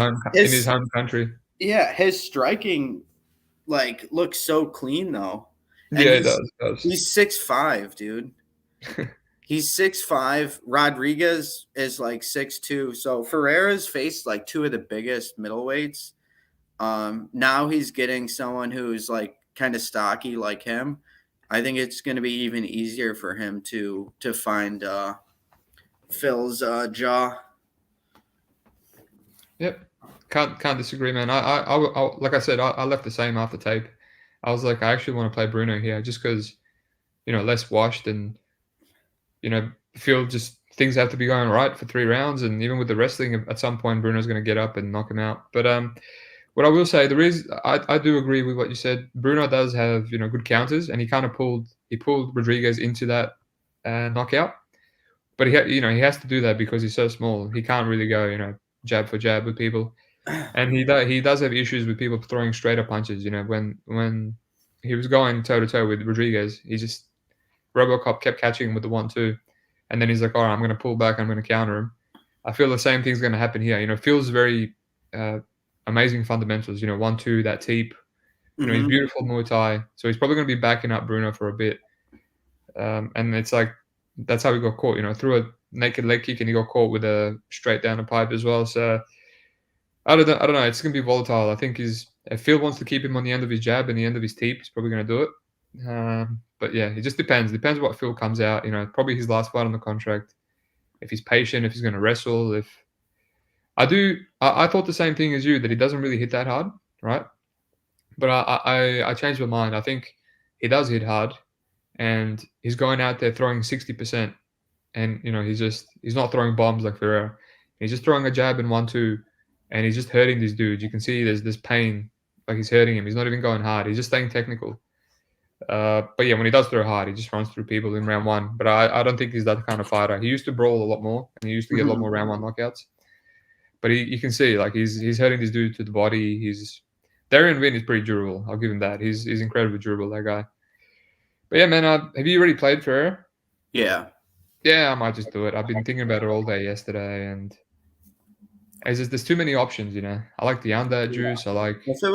home country. Yeah, his striking like looks so clean though. And yeah, it does. He's 6'5", dude. He's 6'5". Rodriguez is like 6'2". So Ferreira's faced like two of the biggest middleweights. Now he's getting someone who's like kind of stocky like him. I think it's going to be even easier for him to find Phil's jaw. Yep, can't disagree, man. I like I said, I left the same after tape. I was like, I actually want to play Brunno here just because, less washed and, feel just things have to be going right for 3 rounds. And even with the wrestling, at some point, Bruno's going to get up and knock him out. But what I will say, I do agree with what you said. Brunno does have, good counters, and he kind of pulled Rodriguez into that knockout. But he has to do that because he's so small. He can't really go, jab for jab with people. And he does have issues with people throwing straighter punches. When he was going toe to toe with Rodriguez, he just RoboCop kept catching him with the 1-2, and then he's like, "All right, I'm going to pull back. I'm going to counter him." I feel the same thing's going to happen here. Feels very amazing fundamentals. 1-2, that teep. He's beautiful Muay Thai, so he's probably going to be backing up Brunno for a bit. And it's like that's how he got caught. Threw a naked leg kick and he got caught with a straight down the pipe as well. So I don't know. It's going to be volatile. I think if Phil wants to keep him on the end of his jab and the end of his teep, he's probably going to do it. But yeah, it just depends. Depends what Phil comes out. Probably his last fight on the contract. If he's patient, if he's going to wrestle. I thought the same thing as you, that he doesn't really hit that hard, right? But I changed my mind. I think he does hit hard, and he's going out there throwing 60%, and he's not throwing bombs like Ferreira. He's just throwing a jab and 1-2, and he's just hurting these dudes. You can see there's this pain, like he's hurting him. He's not even going hard. He's just staying technical. But yeah, when he does throw hard, he just runs through people in round 1. But I don't think he's that kind of fighter. He used to brawl a lot more, and he used to get a lot more round 1 knockouts. But you can see, like, he's hurting this dude to the body. Darian Wynn is pretty durable. I'll give him that. He's incredibly durable, that guy. But yeah, man, have you already played Ferreira? Yeah. Yeah, I might just do it. I've been thinking about it all day yesterday, and there's too many options, I like the under juice. I like if it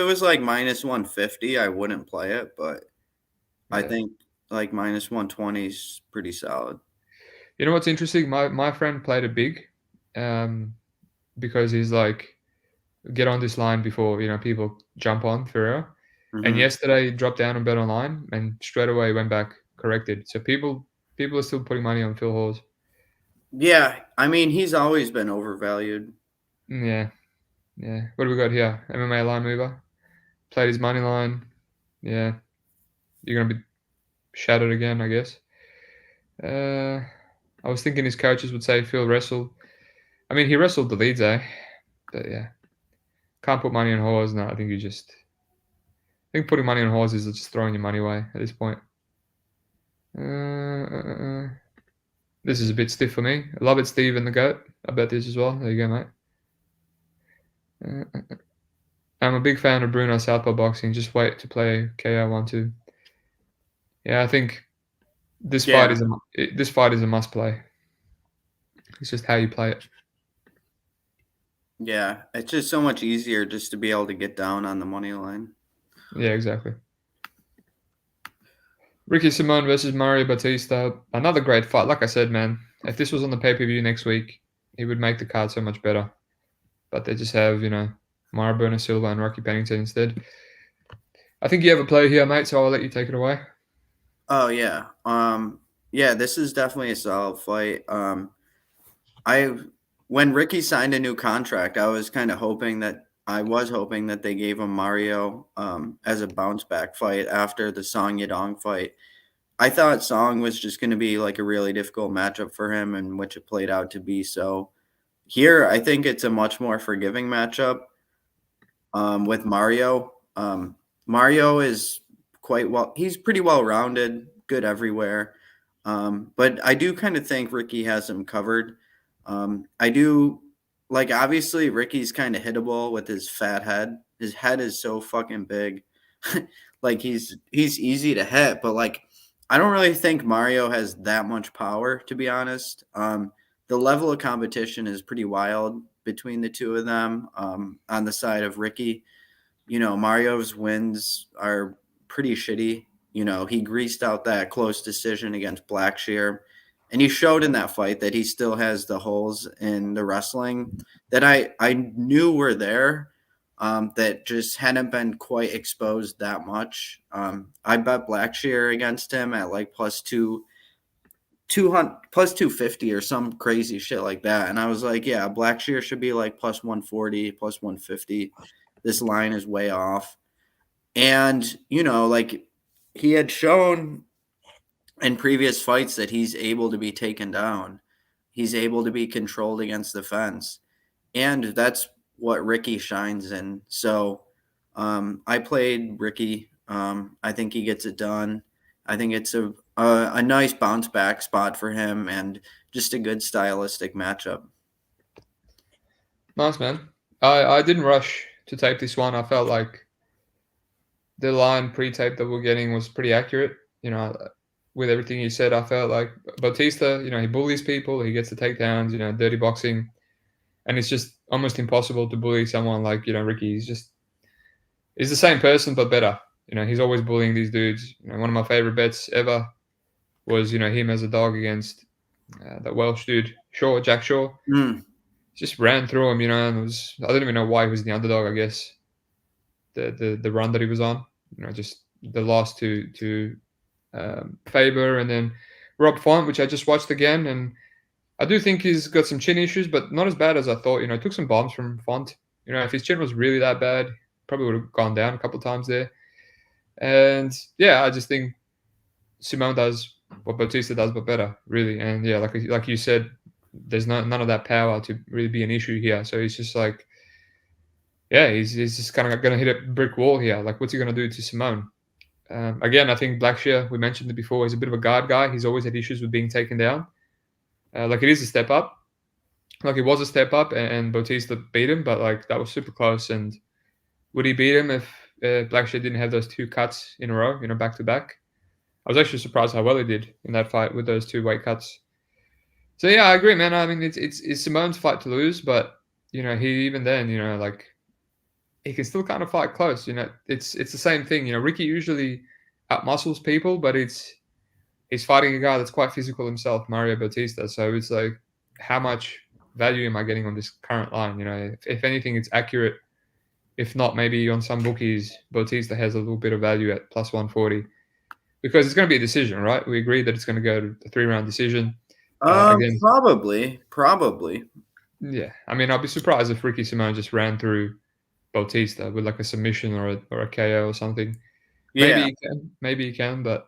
was like minus 150, I wouldn't play it, but yeah. I think like minus 120 is pretty solid. You know what's interesting? My friend played it big, because he's like, get on this line before people jump on Ferreira. And yesterday he dropped down and bet online, and straight away went back corrected. So people are still putting money on Phil Hawes. Yeah, I mean, he's always been overvalued. Yeah. What do we got here? MMA line mover. Played his money line. Yeah. You're gonna be shattered again, I guess. I was thinking his coaches would say Phil wrestle. I mean, he wrestled the leads, eh? But yeah, can't put money on Hawes. No, I think putting money on Hawes is just throwing your money away at this point. This is a bit stiff for me. I love it, Steve and the GOAT. I bet this as well. There you go, mate. I'm a big fan of Brunno Southpaw boxing. Just wait to play KO 1-2. Yeah, I think this fight is a must play. It's just how you play it. Yeah, it's just so much easier just to be able to get down on the money line. Yeah, exactly. Ricky Simón versus Mario Bautista. Another great fight. Like I said, man, if this was on the pay-per-view next week, it would make the card so much better. But they just have, Mario Silva and Rocky Pennington instead. I think you have a play here, mate, so I'll let you take it away. Oh, yeah. Yeah, this is definitely a solid fight. When Ricky signed a new contract, I was hoping that they gave him Mario as a bounce back fight after the Song Yadong fight. I thought Song was just going to be like a really difficult matchup for him, and which it played out to be. So here, I think it's a much more forgiving matchup with Mario. Mario is he's pretty well rounded, good everywhere. But I do kind of think Ricky has him covered. I do obviously Ricky's kind of hittable with his fat head. His head is so fucking big. He's easy to hit, but I don't really think Mario has that much power, to be honest. The level of competition is pretty wild between the two of them. On the side of Ricky, Mario's wins are pretty shitty. He greased out that close decision against Blackshear. And he showed in that fight that he still has the holes in the wrestling that I knew were there, that just hadn't been quite exposed that much. I bet Blackshear against him at plus 250 or some crazy shit like that. And I was like, yeah, Blackshear should be plus 140, plus 150. This line is way off. And, he had shown in previous fights that he's able to be taken down. He's able to be controlled against the fence. And that's what Ricky shines in. So I played Ricky. I think he gets it done. I think it's a nice bounce back spot for him and just a good stylistic matchup. Nice, man. I didn't rush to tape this one. I felt like the line pre-tape that we're getting was pretty accurate. With everything you said, I felt like Bautista, he bullies people, he gets the takedowns, dirty boxing. And it's just almost impossible to bully someone like, Ricky. He's the same person, but better. He's always bullying these dudes. One of my favorite bets ever was, him as a dog against that Welsh dude, Jack Shaw. Just ran through him, and I don't even know why he was the underdog, I guess. The run that he was on, just the loss to Faber and then Rob Font, which I just watched again, and I do think he's got some chin issues, but not as bad as I thought. Took some bombs from Font. If his chin was really that bad, probably would have gone down a couple of times there. And yeah, I just think Simón does what Bautista does, but better, really. And yeah, like you said, there's none of that power to really be an issue here. So he's just he's just kind of going to hit a brick wall here. What's he going to do to Simón? Again, I think Blackshear, we mentioned it before, is a bit of a guard guy. He's always had issues with being taken down. It is a step up. It was a step up, and Bautista beat him, but that was super close. And would he beat him if Blackshear didn't have those two cuts in a row, back to back? I was actually surprised how well he did in that fight with those two weight cuts. So yeah, I agree, man. I mean, it's Simón's fight to lose, but he even then, he can still kind of fight close. It's the same thing. Ricky usually outmuscles people, but he's fighting a guy that's quite physical himself, Mario Bautista. So it's how much value am I getting on this current line? If anything, it's accurate. If not, maybe on some bookies, Bautista has a little bit of value at plus 140 because it's going to be a decision, right? We agree that it's going to go to a 3-round decision. Probably. Yeah, I mean, I'll be surprised if Ricky Simón just ran through Bautista with a submission or a KO or something. Yeah. Maybe he can, but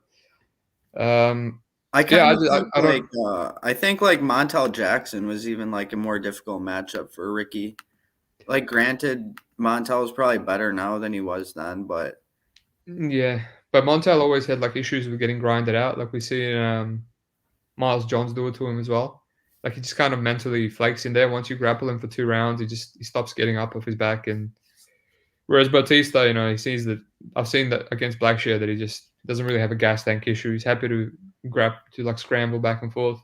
I Yeah, kind of think I don't. I think like Montel Jackson was even like a more difficult matchup for Ricky. Like, granted, Montel is probably better now than he was then, but Yeah, but Montel always had like issues with getting grinded out. Like we see Miles Johns do it to him as well. Like he just kind of mentally flakes in there. Once you grapple him for 2 rounds, he stops getting up off his back. And whereas Bautista, he sees that I've seen that against Blackshear that he just doesn't really have a gas tank issue. He's happy to like scramble back and forth.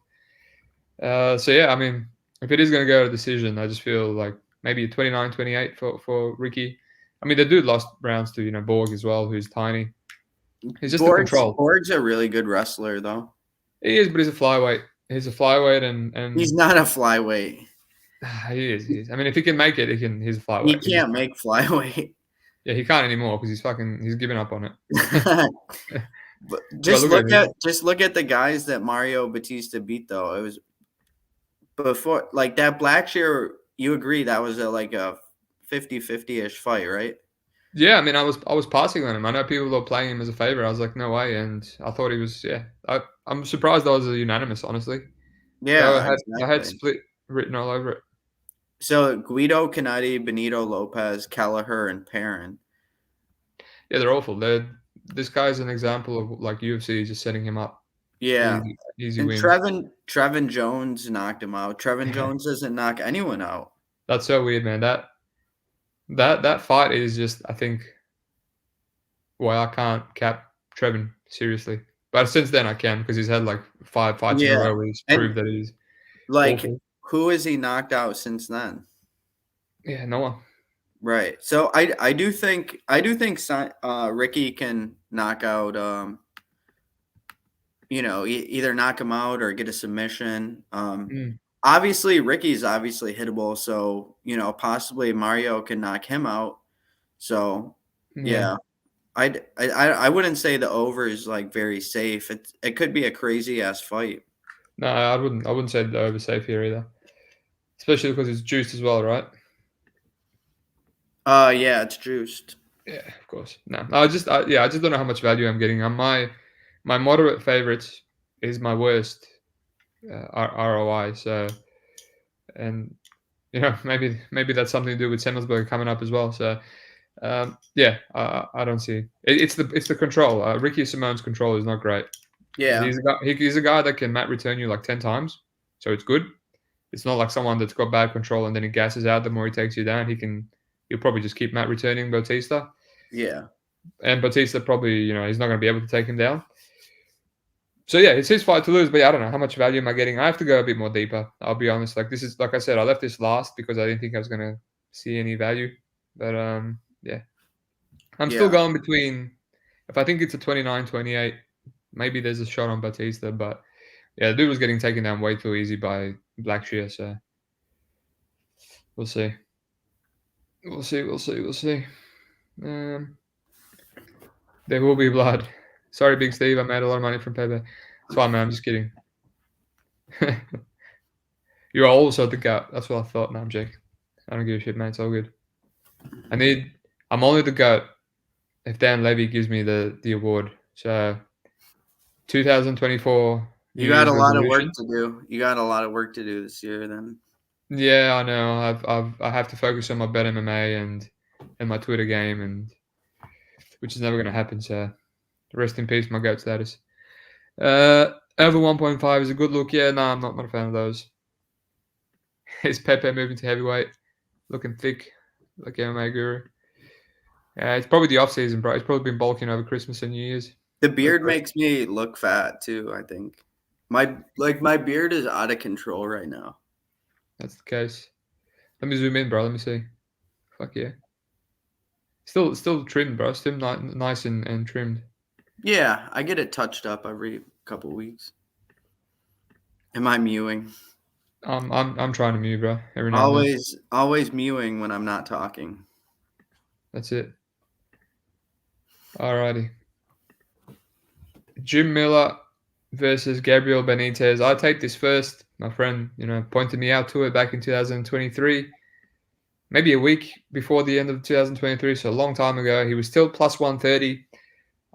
So yeah, I mean, if it is going to go to decision, I just feel like maybe a 29-28 for Ricky. I mean, the dude lost rounds to Borg as well, who's tiny. He's just the control. Borg's a really good wrestler, though. He is, but he's a flyweight. He's a flyweight, and He's not a flyweight. He is. I mean, if he can make it, he's a flyweight. He can't make flyweight. Yeah, he can't anymore because he's given up on it. But just look at the guys that Mario Bautista beat, though. It was before, like, that Blackshear. You agree that was like a 50-50-ish fight, right? Yeah, I mean, I was passing on him. I know people were playing him as a favorite. I was like, no way, and I thought he was. Yeah, I'm surprised that was a unanimous, honestly. Yeah, I had split written all over it. So Guido Canetti, Benito Lopez, Kelleher, and Perrin. Yeah, they're awful. This guy's an example of like UFC just setting him up. Yeah, easy and win. Trevin Jones knocked him out. Trevin Jones doesn't knock anyone out. That's so weird, man. That fight is just, I think, why I can't cap Trevin seriously. But since then I can, because he's had like 5 fights in a row where he's proved that he's like awful. Who has he knocked out since then? Yeah, no one. Right. So I do think Ricky can knock out either knock him out or get a submission. Obviously Ricky's hittable, so possibly Mario can knock him out. So yeah. I wouldn't say the over is like very safe. It could be a crazy ass fight. No, I wouldn't say the over safe here either. Especially because it's juiced as well, right? Yeah, it's juiced. Yeah, of course. No, I just don't know how much value I'm getting. My moderate favorites is my worst ROI. So, and maybe that's something to do with Semelsberger coming up as well. So, I don't see it's the control. Ricky Simone's control is not great. Yeah, he's a guy that can mat return you like 10 times, so it's good. It's not like someone that's got bad control and then he gasses out the more he takes you down. He'll probably just keep mat returning Bautista. Yeah. And Bautista probably, he's not going to be able to take him down. So yeah, it's his fight to lose, but I don't know how much value am I getting. I have to go a bit more deeper. I'll be honest. Like this is, like I said, I left this last because I didn't think I was going to see any value. But yeah, I'm still going between. If I think it's a 29-28, maybe there's a shot on Bautista, but yeah, the dude was getting taken down way too easy by Blackshear, so we'll see. We'll see. There will be blood. Sorry, Big Steve. I made a lot of money from Pepe. It's fine, man. I'm just kidding. You're also the GOAT. That's what I thought. No, I'm joking. I don't give a shit, man. It's all good. I'm only the GOAT if Dan Levy gives me the award. So 2024. You got a lot of work to do. You got a lot of work to do this year, then. Yeah, I know. I have to focus on my bet MMA and my Twitter game, and which is never going to happen. So rest in peace, my GOAT status. Over 1.5 is a good look. Yeah, no, I'm not a fan of those. Is Pepe moving to heavyweight? Looking thick, like MMA guru. Yeah, it's probably the off season, bro. He's probably been bulking over Christmas and New Year's. The beard makes me look fat too, I think. My beard is out of control right now. That's the case. Let me zoom in, bro. Let me see. Fuck yeah. Still trimmed, bro. Still nice and trimmed. Yeah, I get it touched up every couple weeks. Am I mewing? I'm trying to mew, bro. Every now and then. Always mewing when I'm not talking. That's it. Alrighty. Jim Miller versus Gabriel Benitez. I take this first. My friend, pointed me out to it back in 2023. Maybe a week before the end of 2023, so a long time ago. He was still plus 130.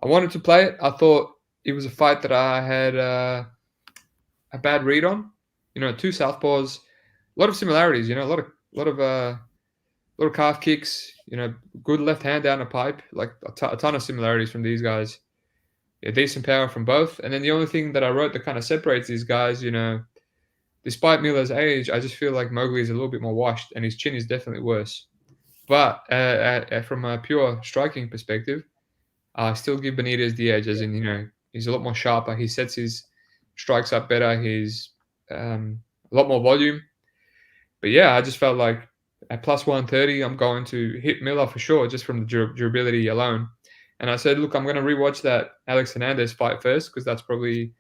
I wanted to play it. I thought it was a fight that I had a bad read on. Two southpaws, a lot of similarities. A lot of calf kicks. Good left hand down a pipe. Like a ton of similarities from these guys. Yeah, decent power from both. And then the only thing that I wrote that kind of separates these guys, despite Miller's age, I just feel like Mowgli is a little bit more washed, and his chin is definitely worse. But from a pure striking perspective, I still give Benitez the edge, as in, he's a lot more sharper. He sets his strikes up better. He's a lot more volume. But yeah, I just felt like at plus 130, I'm going to hit Miller for sure, just from the durability alone. And I said, look, I'm going to rewatch that Alex Hernandez fight first, because that's probably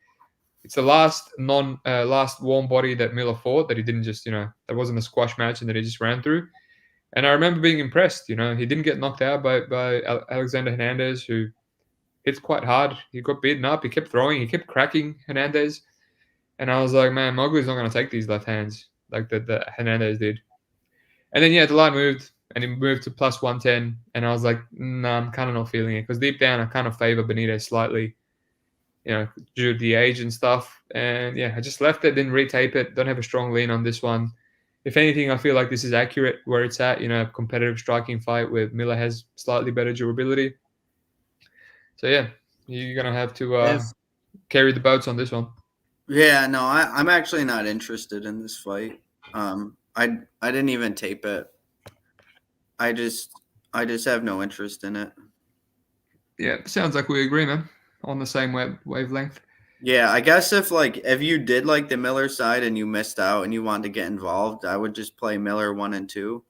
it's the last last warm body that Miller fought that he didn't just that wasn't a squash match and that he just ran through. And I remember being impressed. He didn't get knocked out by Alexander Hernandez, who hits quite hard. He got beaten up. He kept throwing. He kept cracking Hernandez. And I was like, man, Mowgli's not going to take these left hands like the Hernandez did. And then, the line moved, and he moved to plus 110. And I was like, nah, I'm kind of not feeling it. Because deep down, I kind of favor Benitez slightly, due to the age and stuff. And, I just left it, didn't retape it. Don't have a strong lean on this one. If anything, I feel like this is accurate where it's at, a competitive striking fight where Miller has slightly better durability. So, you're going to have to carry the boats on this one. Yeah, no, I'm actually not interested in this fight. I didn't even tape it. I just have no interest in it. Yeah, sounds like we agree, man, on the same wavelength. Yeah, I guess if you did like the Miller side and you missed out and you wanted to get involved, I would just play Miller 1 and 2.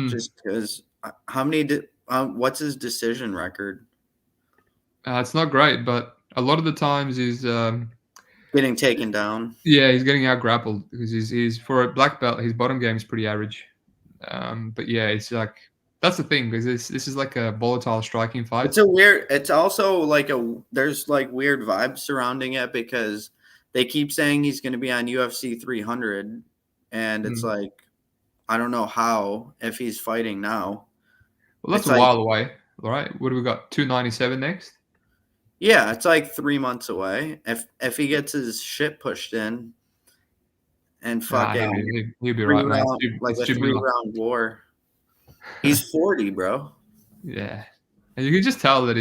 Just because what's his decision record? It's not great, but a lot of the times he's getting taken down. Yeah, he's getting out grappled because he's for a black belt. His bottom game is pretty average. But yeah, it's like that's the thing, because this is like a volatile striking fight. It's also there's like weird vibes surrounding it, because they keep saying he's going to be on UFC 300, and it's like, I don't know how, if he's fighting now. Well, that's a while away, right? What do we got? 297 next? Yeah, it's like 3 months away. If he gets his shit pushed in and fucking he'll be right, man. Like a 3-round war. He's 40, bro. Yeah. And you can just tell that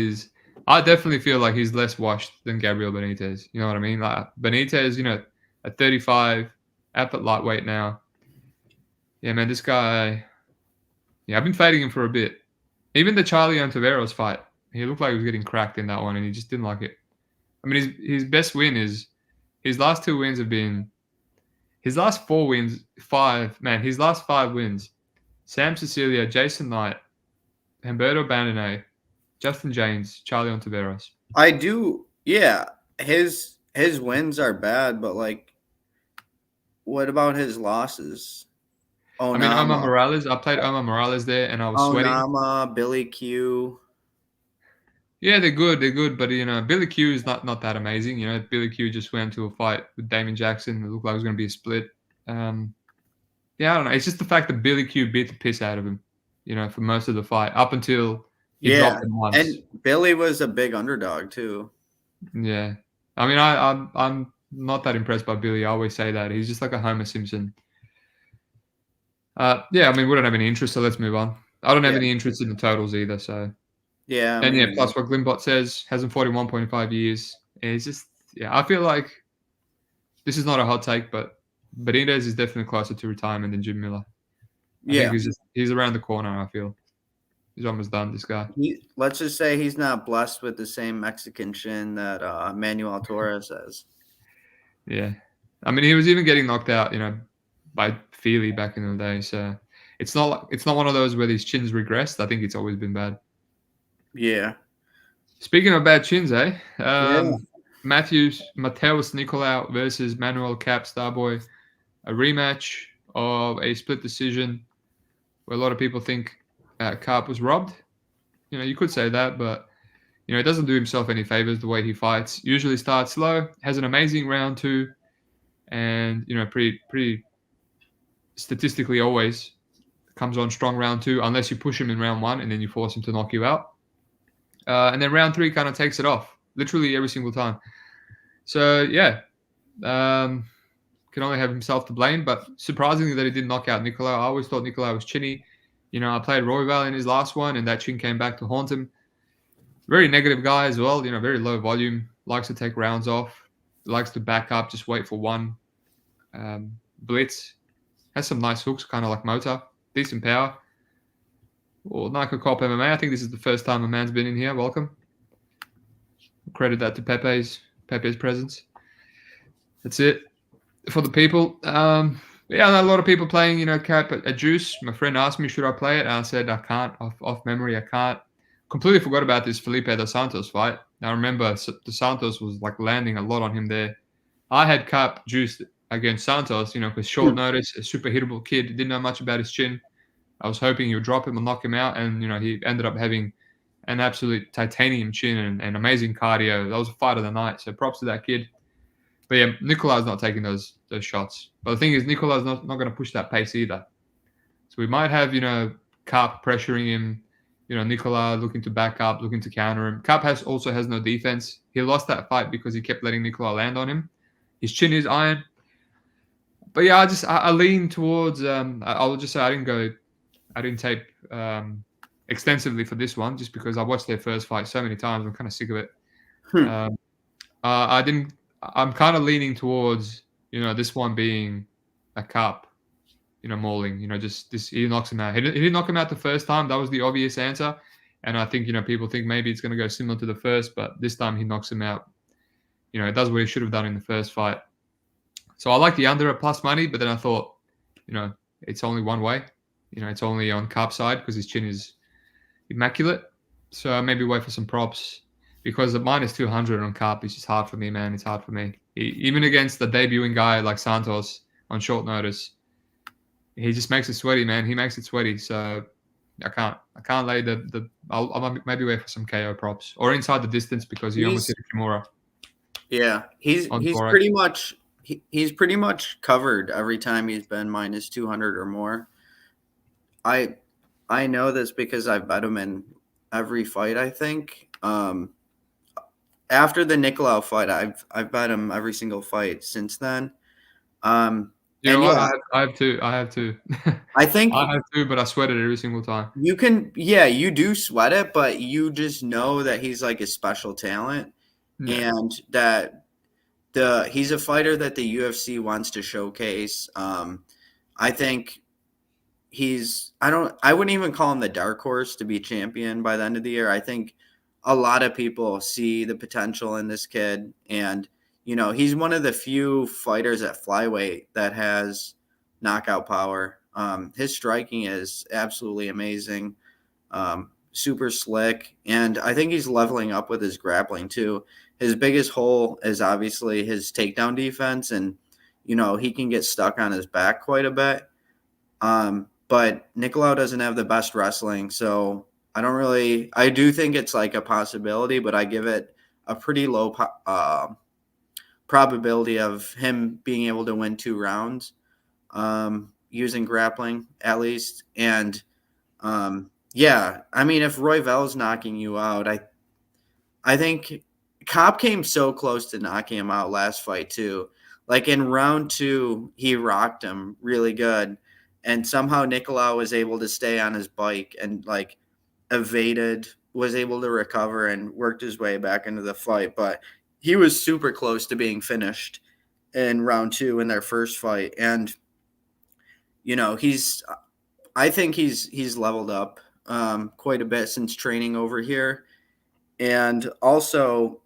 I definitely feel like he's less washed than Gabriel Benitez. You know what I mean? Like Benitez, at 35, up at lightweight now. Yeah, man, this guy, I've been fading him for a bit. Even the Charlie Ontiveros fight, he looked like he was getting cracked in that one, and he just didn't like it. I mean, his best win is his last 2 wins have been his last 4 wins, his last 5 wins. Sam Cecilia, Jason Knight, Humberto Bandone, Justin James, Charlie Ontiveros. I do, yeah. His wins are bad, but what about his losses? Omar Morales. I played Omar Morales there, and I was sweating. Onama, Billy Q. Yeah, they're good, but Billy Q is not that amazing. Billy Q just went to a fight with Damon Jackson. It looked like it was going to be a split. I don't know. It's just the fact that Billy Q beat the piss out of him, for most of the fight up until he dropped him once. And Billy was a big underdog too. Yeah, I mean, I'm not that impressed by Billy. I always say that he's just like a Homer Simpson. I mean, we don't have any interest, so let's move on. I don't have any interest in the totals either, so. Yeah. And plus what Glimbot says, has him 41.5 years. It's just, I feel like this is not a hot take, but Benitez is definitely closer to retirement than Jim Miller. I think he's around the corner, I feel. He's almost done, this guy. Let's just say he's not blessed with the same Mexican chin that Manuel Torres has. Yeah. I mean, he was even getting knocked out, by Feely back in the day. So it's not one of those where these chins regressed. I think it's always been bad. Yeah. Speaking of bad chins, Matheus Nicolau versus Manuel Cap Starboy, a rematch of a split decision where a lot of people think Carp was robbed. You could say that, but it doesn't do himself any favors the way he fights. Usually starts slow, has an amazing round 2, and pretty statistically always comes on strong round 2, unless you push him in round 1 and then you force him to knock you out. And then round 3 kind of takes it off, literally every single time. So can only have himself to blame. But surprisingly that he didn't knock out Nicolau. I always thought Nicolau was chinny. I played Royval in his last one, and that chin came back to haunt him. Very negative guy as well. Very low volume. Likes to take rounds off. Likes to back up, just wait for one. Blitz. Has some nice hooks, kind of like Motta. Decent power. Well, Nike Cop MMA. I think this is the first time a man's been in here. Welcome. Credit that to Pepe's presence. That's it for the people. A lot of people playing, Cap at Juice. My friend asked me, should I play it? And I said, I can't. Off memory, I can't. Completely forgot about this Felipe dos Santos fight. I remember dos Santos was like landing a lot on him there. I had Cap Juice against Santos, because short notice, a super hittable kid, didn't know much about his chin. I was hoping he would drop him and knock him out, and he ended up having an absolute titanium chin and amazing cardio. That was a fight of the night, so props to that kid. But yeah, Nikolau's not taking those shots. But the thing is, Nikolau's not going to push that pace either. So we might have Carp pressuring him, Nicolau looking to back up, looking to counter him. Carp also has no defense. He lost that fight because he kept letting Nicolau land on him. His chin is iron. But yeah, I lean towards. I'll just say I didn't tape extensively for this one just because I watched their first fight so many times. I'm kind of sick of it. I'm kind of leaning towards this one being a Carp, mauling. Just this, he knocks him out. He didn't knock him out the first time. That was the obvious answer, and I think people think maybe it's going to go similar to the first, but this time he knocks him out. It does what he should have done in the first fight. So I like the under at plus money, but then I thought, it's only one way. It's only on Carp's side because his chin is immaculate. So maybe wait for some props because the minus 200 on Carp is just hard for me, man. It's hard for me. Even against the debuting guy like Santos on short notice, he just makes it sweaty, man. He makes it sweaty. So I can't lay I'll maybe wait for some KO props or inside the distance because he almost hit a Kimura. Yeah, he's pretty much covered every time he's been minus 200 or more. I know this because I've bet him in every fight, I think. After the Nicolau fight, I've bet him every single fight since then. I have two. I think I have two, but I sweat it every single time. You do sweat it, but you just know that he's like a special talent, and that he's a fighter that the UFC wants to showcase. I think I wouldn't even call him the dark horse to be champion by the end of the year. I think a lot of people see the potential in this kid, and he's one of the few fighters at flyweight that has knockout power. His striking is absolutely amazing, super slick, and I think he's leveling up with his grappling too. His biggest hole is obviously his takedown defense, and he can get stuck on his back quite a bit. But Nicolau doesn't have the best wrestling, so I do think it's like a possibility, but I give it a pretty low probability of him being able to win 2 rounds using grappling at least. And if Royval's knocking you out, I think Cobb came so close to knocking him out last fight too. Like in round 2, he rocked him really good. And somehow Nicolau was able to stay on his bike and like evaded, was able to recover and worked his way back into the fight. But he was super close to being finished in round 2 in their first fight. And, I think he's leveled up quite a bit since training over here. And also,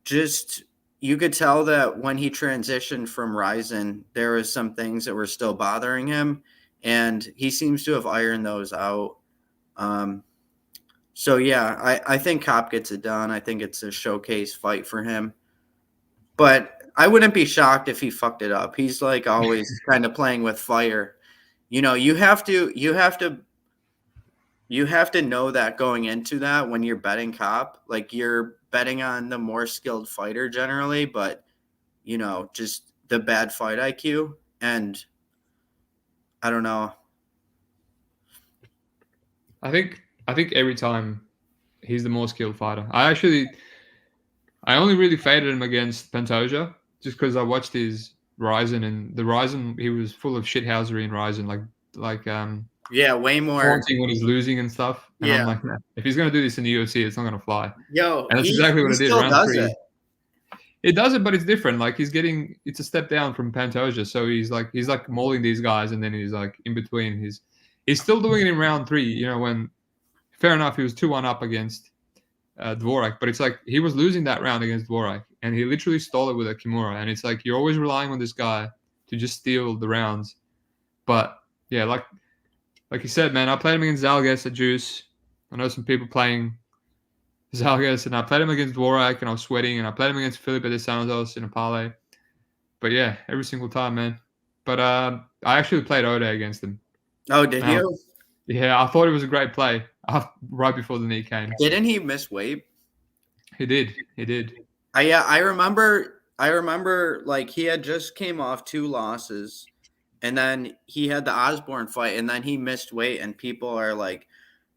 just you could tell that when he transitioned from Ryzen, there was some things that were still bothering him, and he seems to have ironed those out. I think Cop gets it done. I think it's a showcase fight for him. But I wouldn't be shocked if he fucked it up. He's like always kind of playing with fire. You have to know that going into that when you're betting Cop, like you're betting on the more skilled fighter generally, but just the bad fight IQ. And I don't know. I think every time he's the more skilled fighter. I only really faded him against Pantoja just because I watched his Ryzen, and the Ryzen, he was full of shithousery in Ryzen, like Yeah, way more. taunting when he's losing and stuff. And I'm Yeah. like, man, if he's gonna do this in the UFC, it's not gonna fly. Yo, And that's exactly what he it did. still Round does 3. it. It does it, but it's different. Like it's a step down from Pantoja. So he's like mauling these guys, and then he's like in between. He's still doing it in round 3. You know, when fair enough, he was 2-1 up against Dvorak, but it's like he was losing that round against Dvorak, and he literally stole it with a Kimura. And it's like you're always relying on this guy to just steal the rounds. But yeah, like you said, man, I played him against Zalgas at Juice. I know some people playing Zalgas, and I played him against Dvorak, and I was sweating, and I played him against Felipe de Santos in a parlay. But yeah, every single time, man. But I actually played Ode against him. Oh, did you? Yeah, I thought it was a great play right before the knee came. Didn't he miss weight? He did. I remember like he had just came off 2 losses, and then he had the Osborne fight, and then he missed weight, and people are like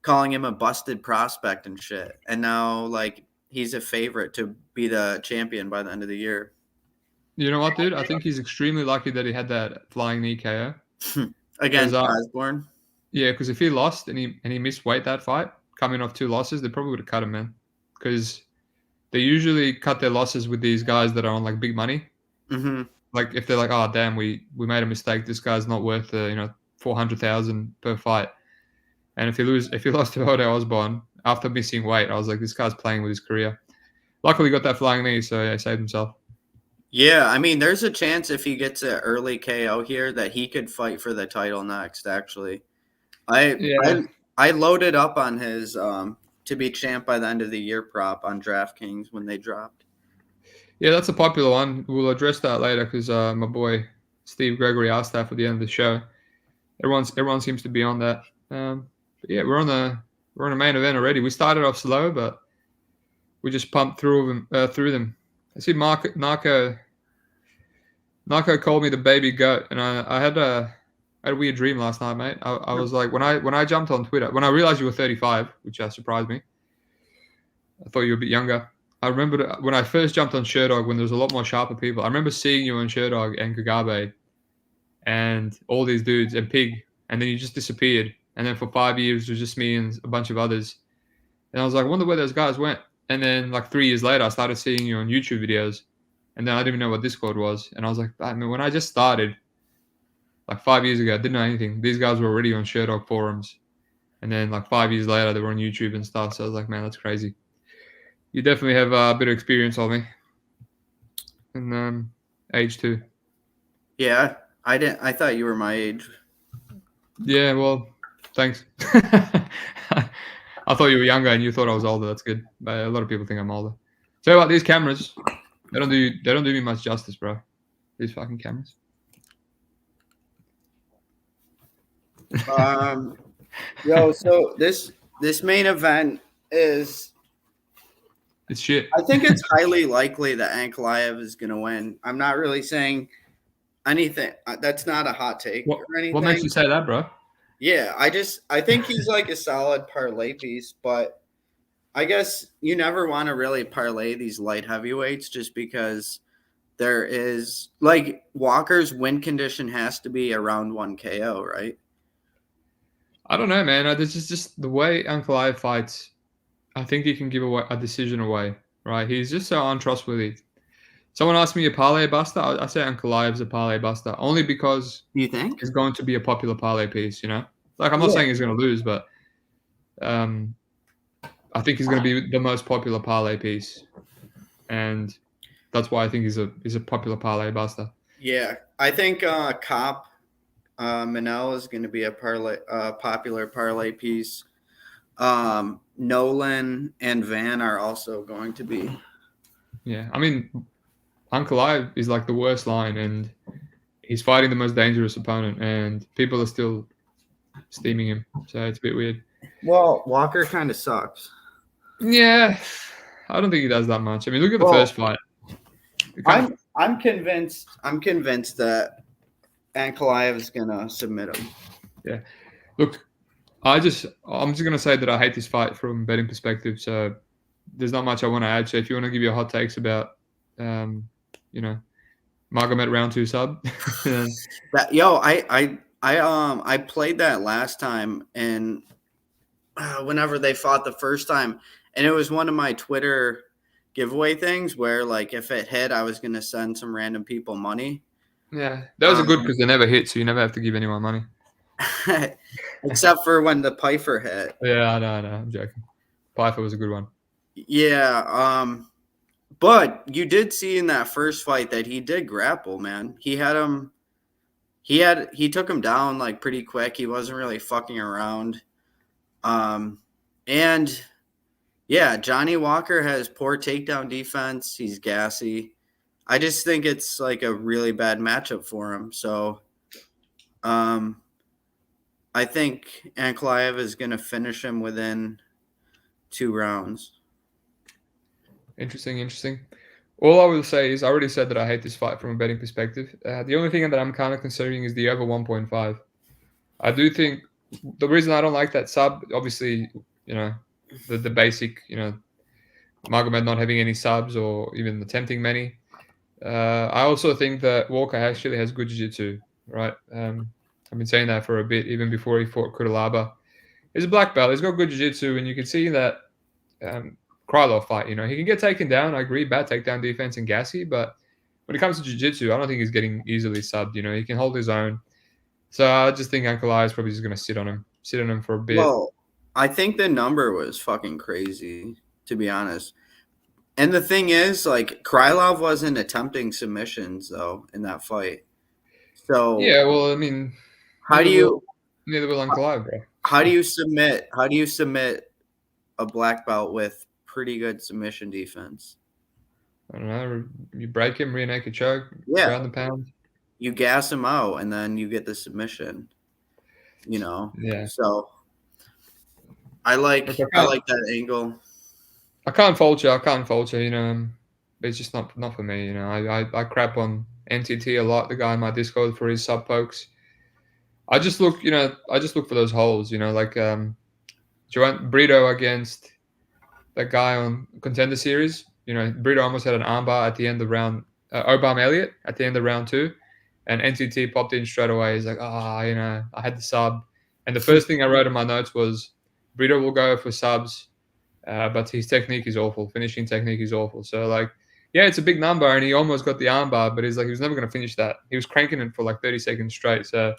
calling him a busted prospect and shit. And now like he's a favorite to be the champion by the end of the year. You know what, dude? I think he's extremely lucky that he had that flying knee KO against Osborne. Yeah, because if he lost and he missed weight that fight, coming off 2 losses, they probably would have cut him, man. Because they usually cut their losses with these guys that are on like big money. Mm-hmm. Like if they're like, oh damn, we made a mistake. This guy's not worth 400,000 per fight. And if he lost to Waldo Osborne after missing weight, I was like, this guy's playing with his career. Luckily, he got that flying knee, so yeah, he saved himself. Yeah, I mean, there's a chance if he gets an early KO here that he could fight for the title next. Actually, I loaded up on his to be champ by the end of the year prop on DraftKings when they dropped. Yeah, that's a popular one. We'll address that later because my boy Steve Gregory asked that for the end of the show. Everyone seems to be on that. But yeah, we're on the main event already. We started off slow, but we just pumped through them. I see Narco called me the baby goat, and I had a weird dream last night, mate. I was like, when I jumped on Twitter, when I realized you were 35, which surprised me. I thought you were a bit younger. I remember when I first jumped on Sherdog, when there was a lot more sharper people. I remember seeing you on Sherdog and Kagabe and all these dudes and Pig, and then you just disappeared. And then for 5 years, it was just me and a bunch of others. And I was like, I wonder where those guys went. And then like 3 years later, I started seeing you on YouTube videos. And then I didn't even know what Discord was. And I was like, I mean, when I just started, like 5 years ago, I didn't know anything. These guys were already on Sherdog forums. And then like 5 years later, they were on YouTube and stuff. So I was like, man, that's crazy. You definitely have a bit of experience on me. And age too. Yeah, I thought you were my age. Yeah, well, thanks. I thought you were younger and you thought I was older. That's good. But a lot of people think I'm older. So about these cameras, they don't do me much justice, bro. These fucking cameras. So this main event is. It's shit. I think it's highly likely that Ankalaev is going to win. I'm not really saying anything. That's not a hot take or anything. What makes you say that, bro? Yeah, I think he's like a solid parlay piece, but I guess you never want to really parlay these light heavyweights just because there is like Walker's win condition has to be around 1 KO, right? I don't know, man. This is just the way Ankalaev fights. I think he can give away a decision away, right? He's just so untrustworthy. Someone asked me a parlay buster. I say Ankalaev's a parlay buster only because you think he's going to be a popular parlay piece, you know? Like, I'm not saying he's going to lose, but I think he's going to be the most popular parlay piece. And that's why I think he's a popular parlay buster. Yeah. I think Cop Manel is going to be a popular parlay piece. Nolan and Van are also going to be. Yeah, I mean, Ankalaev is like the worst line, and he's fighting the most dangerous opponent, and people are still steaming him. So it's a bit weird. Well, Walker kind of sucks. Yeah, I don't think he does that much. I mean, look at the first fight. I'm convinced that Ankalaev is gonna submit him. Yeah, look. I'm just going to say that I hate this fight from betting perspective. So there's not much I want to add. So if you want to give your hot takes about, my Magomed round 2 sub. I played that last time, and whenever they fought the first time, and it was one of my Twitter giveaway things where, like, if it hit, I was gonna send some random people money. Yeah, those are good because they never hit, so you never have to give anyone money. Except for when the Pyfer hit. Yeah, I know, I'm joking. Pyfer was a good one. Yeah, but you did see in that first fight that he did grapple, man. He took him down like pretty quick. He wasn't really fucking around. And yeah, Johnny Walker has poor takedown defense. He's gassy. I just think it's like a really bad matchup for him. So, I think Ankalaev is going to finish him within 2 rounds. Interesting. All I will say is I already said that I hate this fight from a betting perspective. The only thing that I'm kind of considering is the over 1.5. I do think the reason I don't like that sub, obviously, the basic, Magomed not having any subs or even attempting many. I also think that Walker actually has good jiu-jitsu, right? I've been saying that for a bit, even before he fought Kudalaba. He's a black belt. He's got good jiu-jitsu, and you can see that Krylov fight, he can get taken down. I agree, bad takedown defense and gassy, but when it comes to jiu-jitsu, I don't think he's getting easily subbed. He can hold his own. So I just think Ankalaev is probably just going to sit on him for a bit. Well, I think the number was fucking crazy, to be honest. And the thing is, like, Krylov wasn't attempting submissions though in that fight. So yeah, well, I mean, neither will Ankalaev, bro. How do you submit a black belt with pretty good submission defense? I don't know. You break him, rear naked choke, ground the pound. You gas him out, and then you get the submission. Yeah. So I like that angle. I can't fault you. It's just not for me. I crap on NTT a lot. The guy in my Discord for his sub pokes. I just look for those holes. Like Brito against that guy on Contender Series. Brito almost had an armbar at the end of round. Obama Elliott at the end of round 2, and NTT popped in straight away. He's like, I had the sub, and the first thing I wrote in my notes was Brito will go for subs. But his technique is awful. Finishing technique is awful. So, like, yeah, it's a big number, and he almost got the armbar, but he was never going to finish that. He was cranking it for like 30 seconds straight. So,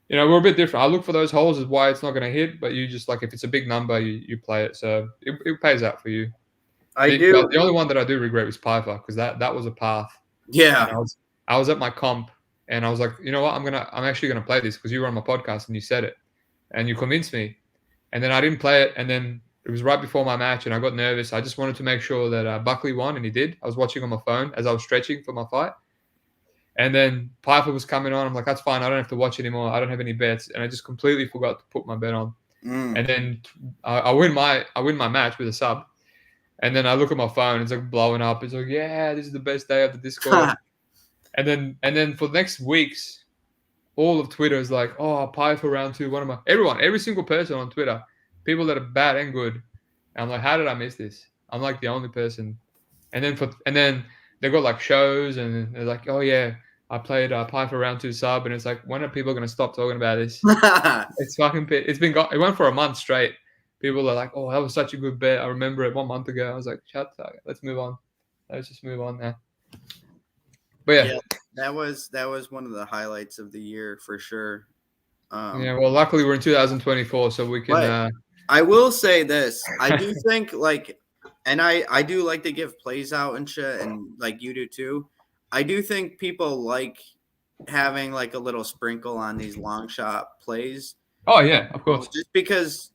we're a bit different. I look for those holes is why it's not going to hit, but you just, like, if it's a big number, you play it. So it pays out for you. I do. But the only one that I do regret was Pyfer, because that was a path. Yeah. And I was at my comp, and I was like, you know what, I'm actually going to play this because you were on my podcast and you said it, and you convinced me, and then I didn't play it, and then it was right before my match, and I got nervous. I just wanted to make sure that Buckley won, and he did. I was watching on my phone as I was stretching for my fight. And then Pyfer was coming on. I'm like, that's fine. I don't have to watch anymore. I don't have any bets. And I just completely forgot to put my bet on. And then I win my match with a sub. And then I look at my phone. It's like blowing up. It's like, yeah, this is the best day of the Discord. and then for the next weeks, all of Twitter is like, oh, Pyfer round 2. Every single person on Twitter. People that are bad and good. And I'm like, how did I miss this? I'm like the only person. And then they got like shows, and they're like, oh yeah, I played Pyfer round 2 sub, and it's like, when are people going to stop talking about this? It went for a month straight. People are like, oh, that was such a good bet. I remember it 1 month ago. I was like, shut up. Let's move on. Let's just move on now. But yeah, that was one of the highlights of the year for sure. Well, luckily we're in 2024, so we can. I will say this. I do think, like, and I do like to give plays out and shit, and like you do too. I do think people like having like a little sprinkle on these long shot plays. Oh yeah, of course. Just because,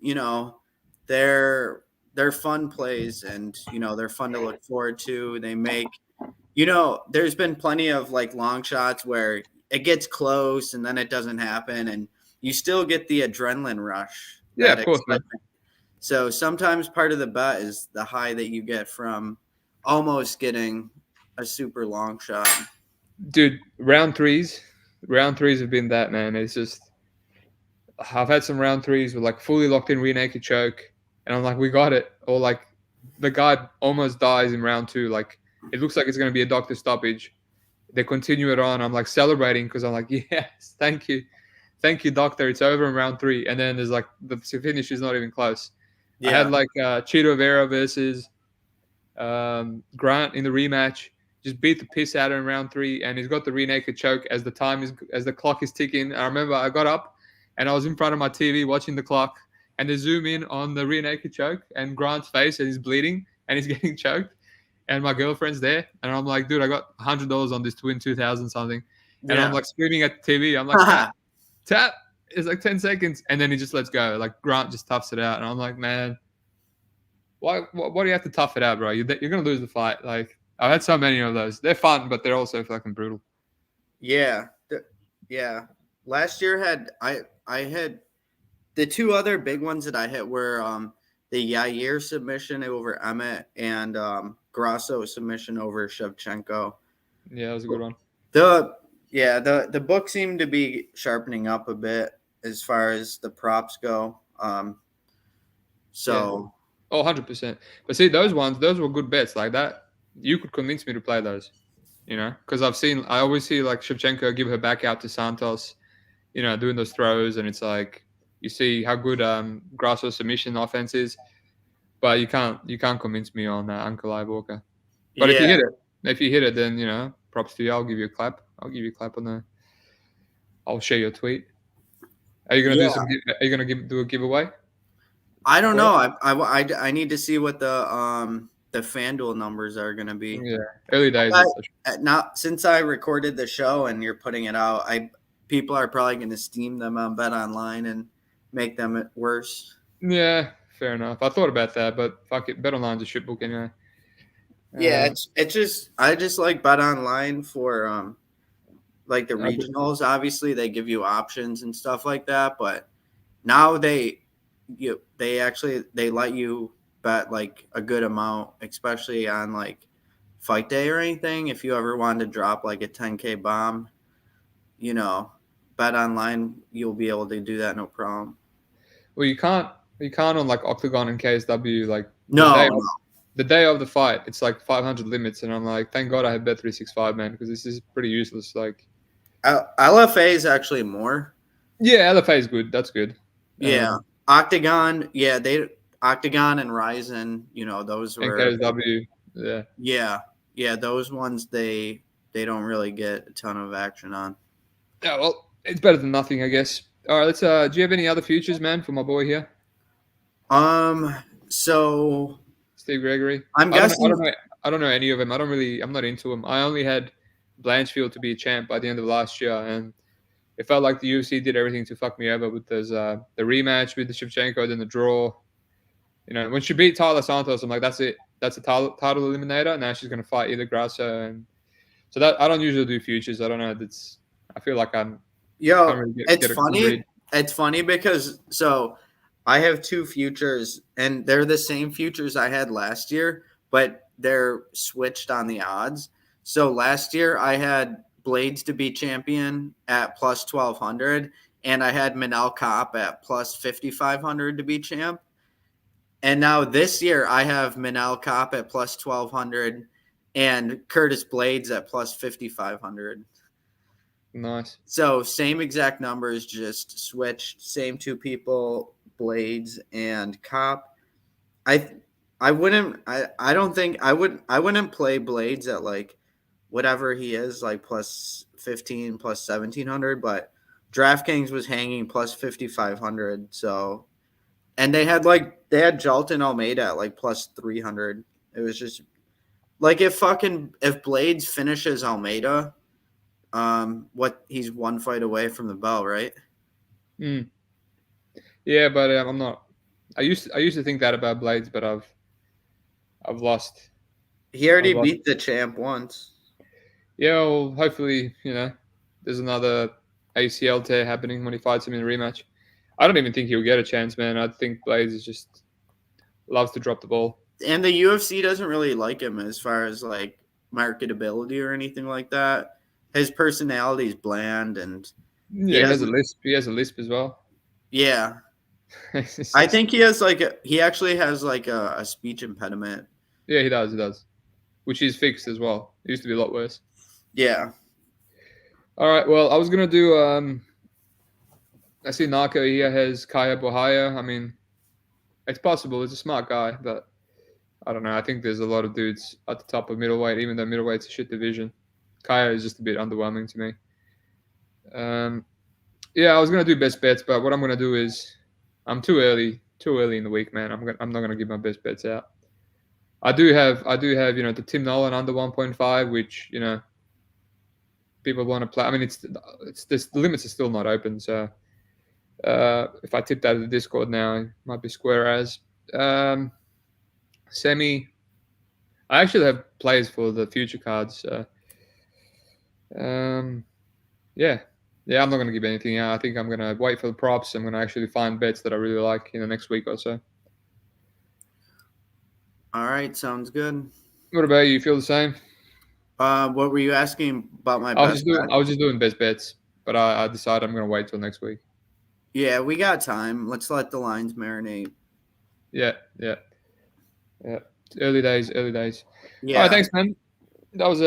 they're fun plays, and they're fun to look forward to. They make, there's been plenty of like long shots where it gets close and then it doesn't happen, and you still get the adrenaline rush. Yeah, of course, man. So sometimes part of the bet is the high that you get from almost getting a super long shot. Dude, round threes have been that, man. It's just, I've had some round threes with like fully locked in rear naked choke, and I'm like, we got it. Or like the guy almost dies in round 2. Like, it looks like it's going to be a doctor stoppage. they continue it on. I'm like celebrating because I'm like, yes, thank you, doctor. It's over in round 3, and then there's like the finish is not even close. I had Yeah. like Cheeto Vera versus Grant in the rematch. Just beat the piss out of him in round 3, and he's got the rear naked choke as the clock is ticking. I remember I got up and I was in front of my TV watching the clock, and they zoom in on the rear naked choke and Grant's face, and he's bleeding and he's getting choked, and my girlfriend's there, and I'm like, dude, I got $100 on this to win 2,000 something, and I'm like screaming at the TV. I'm like, tap. It's like 10 seconds, and then he just lets go. Like Grant just toughs it out, and I'm like, man, why do you have to tough it out, bro? You're gonna lose the fight. Like I've had so many of those. They're fun, but they're also fucking brutal. Yeah. Yeah. Last year I had the 2 other big ones that I hit were the Yair submission over Emmett and Grasso submission over Shevchenko. Yeah, that was a good one. The book seemed to be sharpening up a bit as far as the props go. So yeah. 100%. But see, those were good bets like that. You could convince me to play those, because I always see like Shevchenko give her back out to Santos, doing those throws, and it's like you see how good Grasso's submission offense is, but you can't convince me on Ankalaev Walker. But if you hit it, then props to you. I'll give you a clap. I'll give you a clap I'll share your tweet. Are you gonna do a giveaway? I don't know. I need to see what the FanDuel numbers are going to be. Yeah, early days. Since I recorded the show and you're putting it out, people are probably going to steam them on Bet Online and make them worse. Yeah, fair enough. I thought about that, but fuck it, Bet Online's a shit book anyway. Yeah, I just like Bet Online for like the regionals. Obviously, they give you options and stuff like that, but now they let you bet like a good amount, especially on like fight day or anything. If you ever wanted to drop like a 10K bomb, Bet Online, you'll be able to do that no problem. Well, you can't on like Octagon and KSW like the day of the fight. It's like 500 limits, and I'm like, thank God I have Bet365, man, because this is pretty useless. Like LFA is actually more. Yeah, LFA is good. That's good. Yeah. Octagon, Octagon and Ryzen, those were KSW, yeah, those ones they don't really get a ton of action on. Yeah, well, it's better than nothing, I guess. All right, let's. Do you have any other futures, man, for my boy here? So Steve Gregory. I'm guessing. I don't know any of them. I'm not into them. I only had Blanchfield to be a champ by the end of last year, and it felt like the UFC did everything to fuck me over with the rematch with the Shevchenko, then the draw. When she beat Tyler Santos, I'm like, that's it. That's a title eliminator. Now she's going to fight either Grasso. And so that I don't usually do futures. I don't know. I feel like I'm. It's funny. It's funny because I have 2 futures, and they're the same futures I had last year, but they're switched on the odds. So last year I had Blades to be champion at plus 1,200, and I had Manel Kopp at plus 5,500 to be champ. And now this year I have Manel Kopp at plus 1,200 and Curtis Blades at plus 5,500. Nice. So same exact numbers, just switched. Same 2 people, Blades and Kopp. I wouldn't play Blades at like whatever he is, like plus 15, plus 1,700, but DraftKings was hanging plus 5,500. So, and they had Jalton Almeida at like plus 300. It was just like if Blades finishes Almeida, he's 1 fight away from the bell, right? Yeah, but I'm not. I used to think that about Blades, but I've lost. He already beat the champ once. Yeah, well, hopefully, there's another ACL tear happening when he fights him in a rematch. I don't even think he'll get a chance, man. I think Blades is just loves to drop the ball. And the UFC doesn't really like him as far as like marketability or anything like that. His personality is bland, and he has a lisp. He has a lisp as well. Yeah, I think he actually has like a speech impediment. Yeah, he does, which is fixed as well. It used to be a lot worse. Yeah, All right. Well, I was gonna do. I see Narco here has Kaya Bohaya. I mean, it's possible. He's a smart guy, but I don't know. I think there's a lot of dudes at the top of middleweight, even though middleweight's a shit division. Kaya is just a bit underwhelming to me. Yeah, I was gonna do best bets, but what I'm gonna do is, I'm too early in the week, man. I'm not gonna give my best bets out. I do have the Tim Nolan under 1.5, which people want to play. I mean, it's the limits are still not open, so if I tip that at the Discord now, it might be square as. Semi, I actually have players for the future cards. So, yeah, I'm not going to give anything out. I think I'm going to wait for the props. I'm going to actually find bets that I really like in the next week or so. All right, sounds good. What about you? You feel the same? What were you asking about my I was just doing best bets, but I decided I'm going to wait till next week. Yeah, we got time. Let's let the lines marinate. Yeah. Early days. Yeah. All right, thanks, man. That was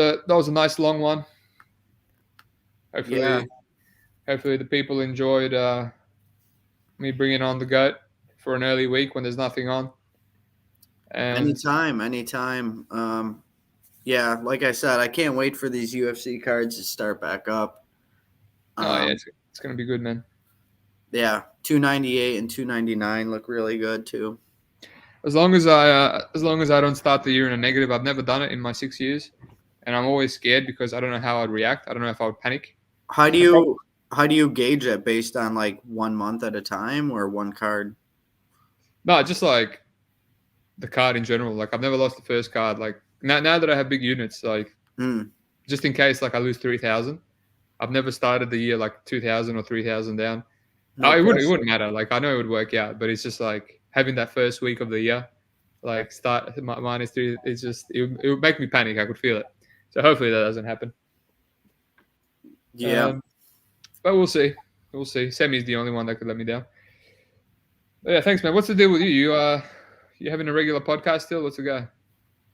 a nice long one. Hopefully the people enjoyed me bringing on the GOAT for an early week when there's nothing on. And anytime. Yeah, like I said, I can't wait for these UFC cards to start back up. It's going to be good, man. Yeah, 298 and 299 look really good too. As long as I don't start the year in a negative, I've never done it in my 6 years, and I'm always scared because I don't know how I'd react. I don't know if I would panic. How do you gauge it based on like 1 month at a time or one card? No, just like the card in general. Like I've never lost the first card. Like now that I have big units, like just in case like I lose 3,000, I've never started the year like 2,000 or 3,000 down. It wouldn't matter. Like I know it would work out, but it's just like having that first week of the year, like start -3. It's just it would make me panic. I could feel it. So hopefully that doesn't happen. Yeah, but we'll see. Semi's the only one that could let me down. But yeah, thanks, man. What's the deal with you? You having a regular podcast still? What's the go?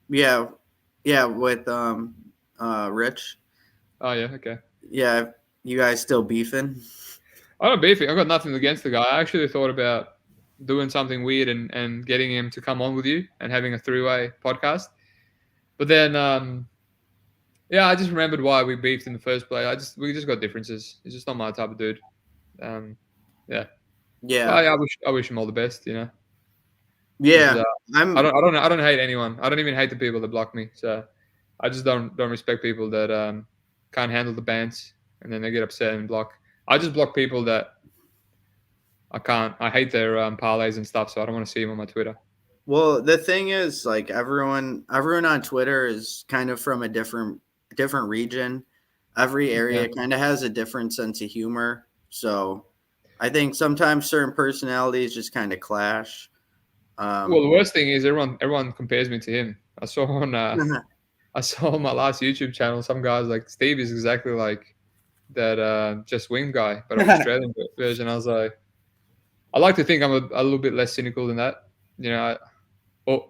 Yeah, with Rich. Oh yeah, okay. Yeah, you guys still beefing? I'm not beefing. I've got nothing against the guy. I actually thought about doing something weird and getting him to come on with you and having a 3-way podcast. But then, I just remembered why we beefed in the first place. We just got differences. He's just not my type of dude. Yeah. I wish him all the best. Yeah. I don't hate anyone. I don't even hate the people that block me. So I just don't respect people that can't handle the bans and then they get upset and block. I just block people that I can't. I hate their parlays and stuff, so I don't want to see them on my Twitter. Well, the thing is, like everyone on Twitter is kind of from a different region. Every area kind of has a different sense of humor. So I think sometimes certain personalities just kind of clash. Well, the worst thing is everyone compares me to him. I saw on my last YouTube channel, some guys like Steve is exactly like that Just Wing guy, but an Australian version. I was like, I like to think I'm a little bit less cynical than that.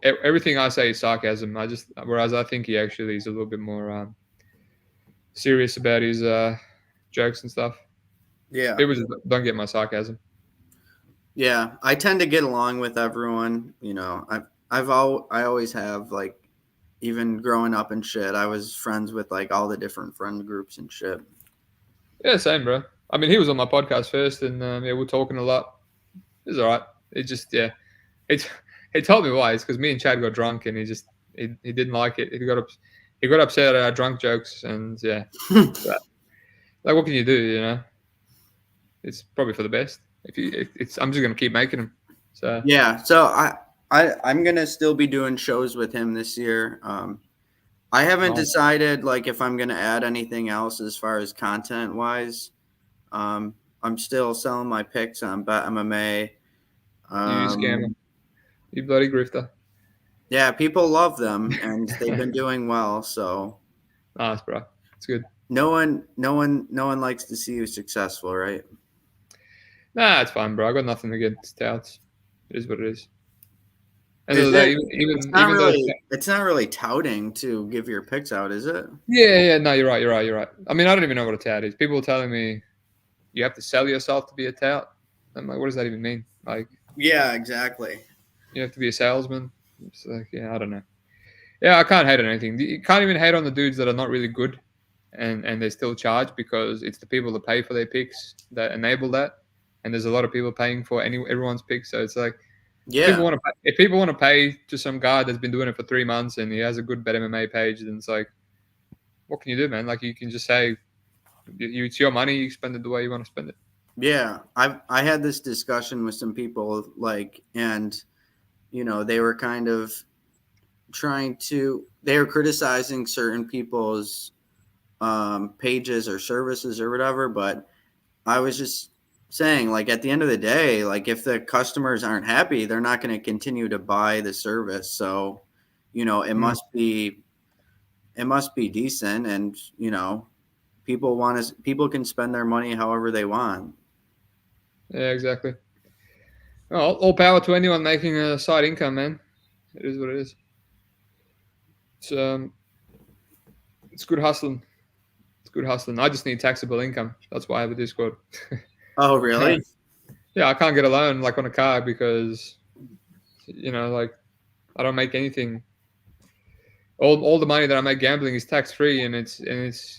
Everything I say is sarcasm. Whereas I think he actually is a little bit more serious about his jokes and stuff. Yeah, people just don't get my sarcasm. Yeah, I tend to get along with everyone. I always have, like, even growing up and shit. I was friends with like all the different friend groups and shit. Yeah, same, bro. I mean, he was on my podcast first, and we're talking a lot. It was all right. It just, he told me why. It's because me and Chad got drunk, and he didn't like it. He got upset at our drunk jokes, and but, like, what can you do? It's probably for the best. I'm just gonna keep making them. So yeah. So I'm gonna still be doing shows with him this year. I haven't decided like if I'm gonna add anything else as far as content wise. I'm still selling my picks on Bet MMA. You scammer. You bloody grifter. Yeah, people love them, and they've been doing well. So nice, bro. It's good. No one likes to see you successful, right? Nah, it's fine, bro. I got nothing against touts. It is what it is. And Is that it? even though It's not really touting to give your picks out, is it? yeah, no, you're right. I mean, I don't even know what a tout is. People are telling me you have to sell yourself to be a tout. I'm like, what does that even mean? Like, Yeah, exactly. you have to be a salesman. It's like, yeah, I don't know. Yeah, I can't hate on anything. You can't even hate on the dudes that are not really good, and they still charge because it's the people that pay for their picks that enable that, and there's a lot of people paying for everyone's picks. So it's like, Yeah. if people want to pay to some guy that's been doing it for 3 months and he has a good bet MMA page, then it's like, what can you do, man? Like, you can just say, it's your money, you spend it the way you want to spend it. Yeah. I had this discussion with some people, like, and they were kind of they were criticizing certain people's pages or services or whatever, but I was just saying, like, at the end of the day, like, if the customers aren't happy, they're not going to continue to buy the service. So, it must be decent, and people can spend their money however they want. Yeah, exactly. Well, all power to anyone making a side income, man. It is what it is. It's good hustling. It's good hustling. I just need taxable income. That's why I have a Discord. Oh, really? Yeah, I can't get a loan like on a car because like, I don't make anything. All the money that I make gambling is tax free, and it's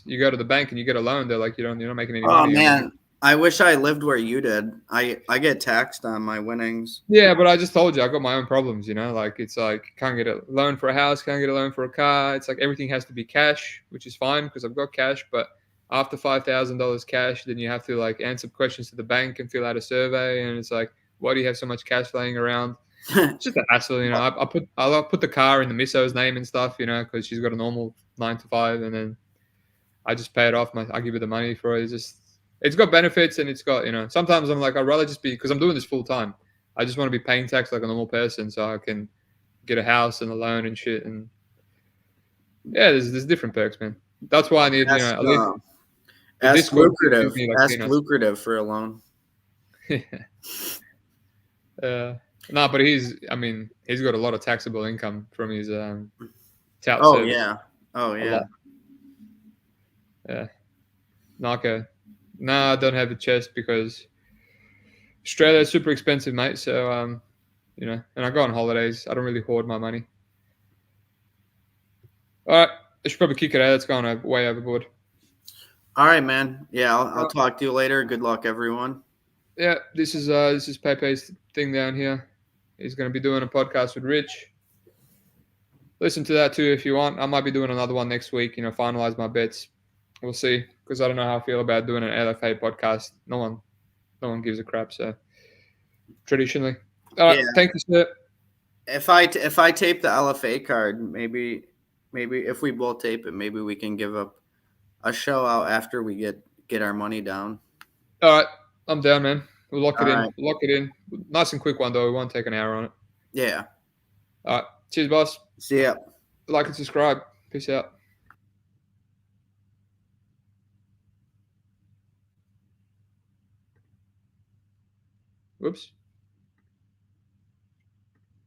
you go to the bank and you get a loan. They're like, you're not making any Oh money. man, I wish I lived where you did. I get taxed on my winnings. Yeah, but I just told you I got my own problems. Like, it's like, can't get a loan for a house, can't get a loan for a car. It's like everything has to be cash, which is fine because I've got cash. But after $5,000 cash, then you have to like answer questions to the bank and fill out a survey, and it's like, why do you have so much cash laying around? It's just a hassle. I'll put the car in the misso's name and stuff, because she's got a normal 9 to 5, and then I just pay it off. I give her the money for it. It's got benefits, and it's got, sometimes I'm like, I'd rather just be, because I'm doing this full time. I just want to be paying tax like a normal person so I can get a house and a loan and shit. And yeah, there's different perks, man. That's why I need, at least the Ask Discord lucrative. gives me like Ask peanuts. lucrative for a loan. No, but he's got a lot of taxable income from his tout Oh service. yeah. Oh A yeah. lot. Yeah. Narco. Nah, I don't have a chest because Australia is super expensive, mate. So, and I go on holidays. I don't really hoard my money. All right. I should probably kick it out. It's gone way overboard. All right, man. Yeah, I'll talk to you later. Good luck, everyone. Yeah, this is Pepe's thing down here. He's going to be doing a podcast with Rich. Listen to that too if you want. I might be doing another one next week. Finalize my bets. We'll see, because I don't know how I feel about doing an LFA podcast. No one gives a crap. So traditionally, all right. Yeah. Thank you, sir. If I tape the LFA card, maybe if we both tape it, maybe we can give up a show out after we get our money down. All right, I'm down, man. We'll lock it in. Right. Lock it in. Nice and quick one though. We won't take an hour on it. Yeah. All right. Cheers, boss. See ya. Like and subscribe. Peace out. Whoops.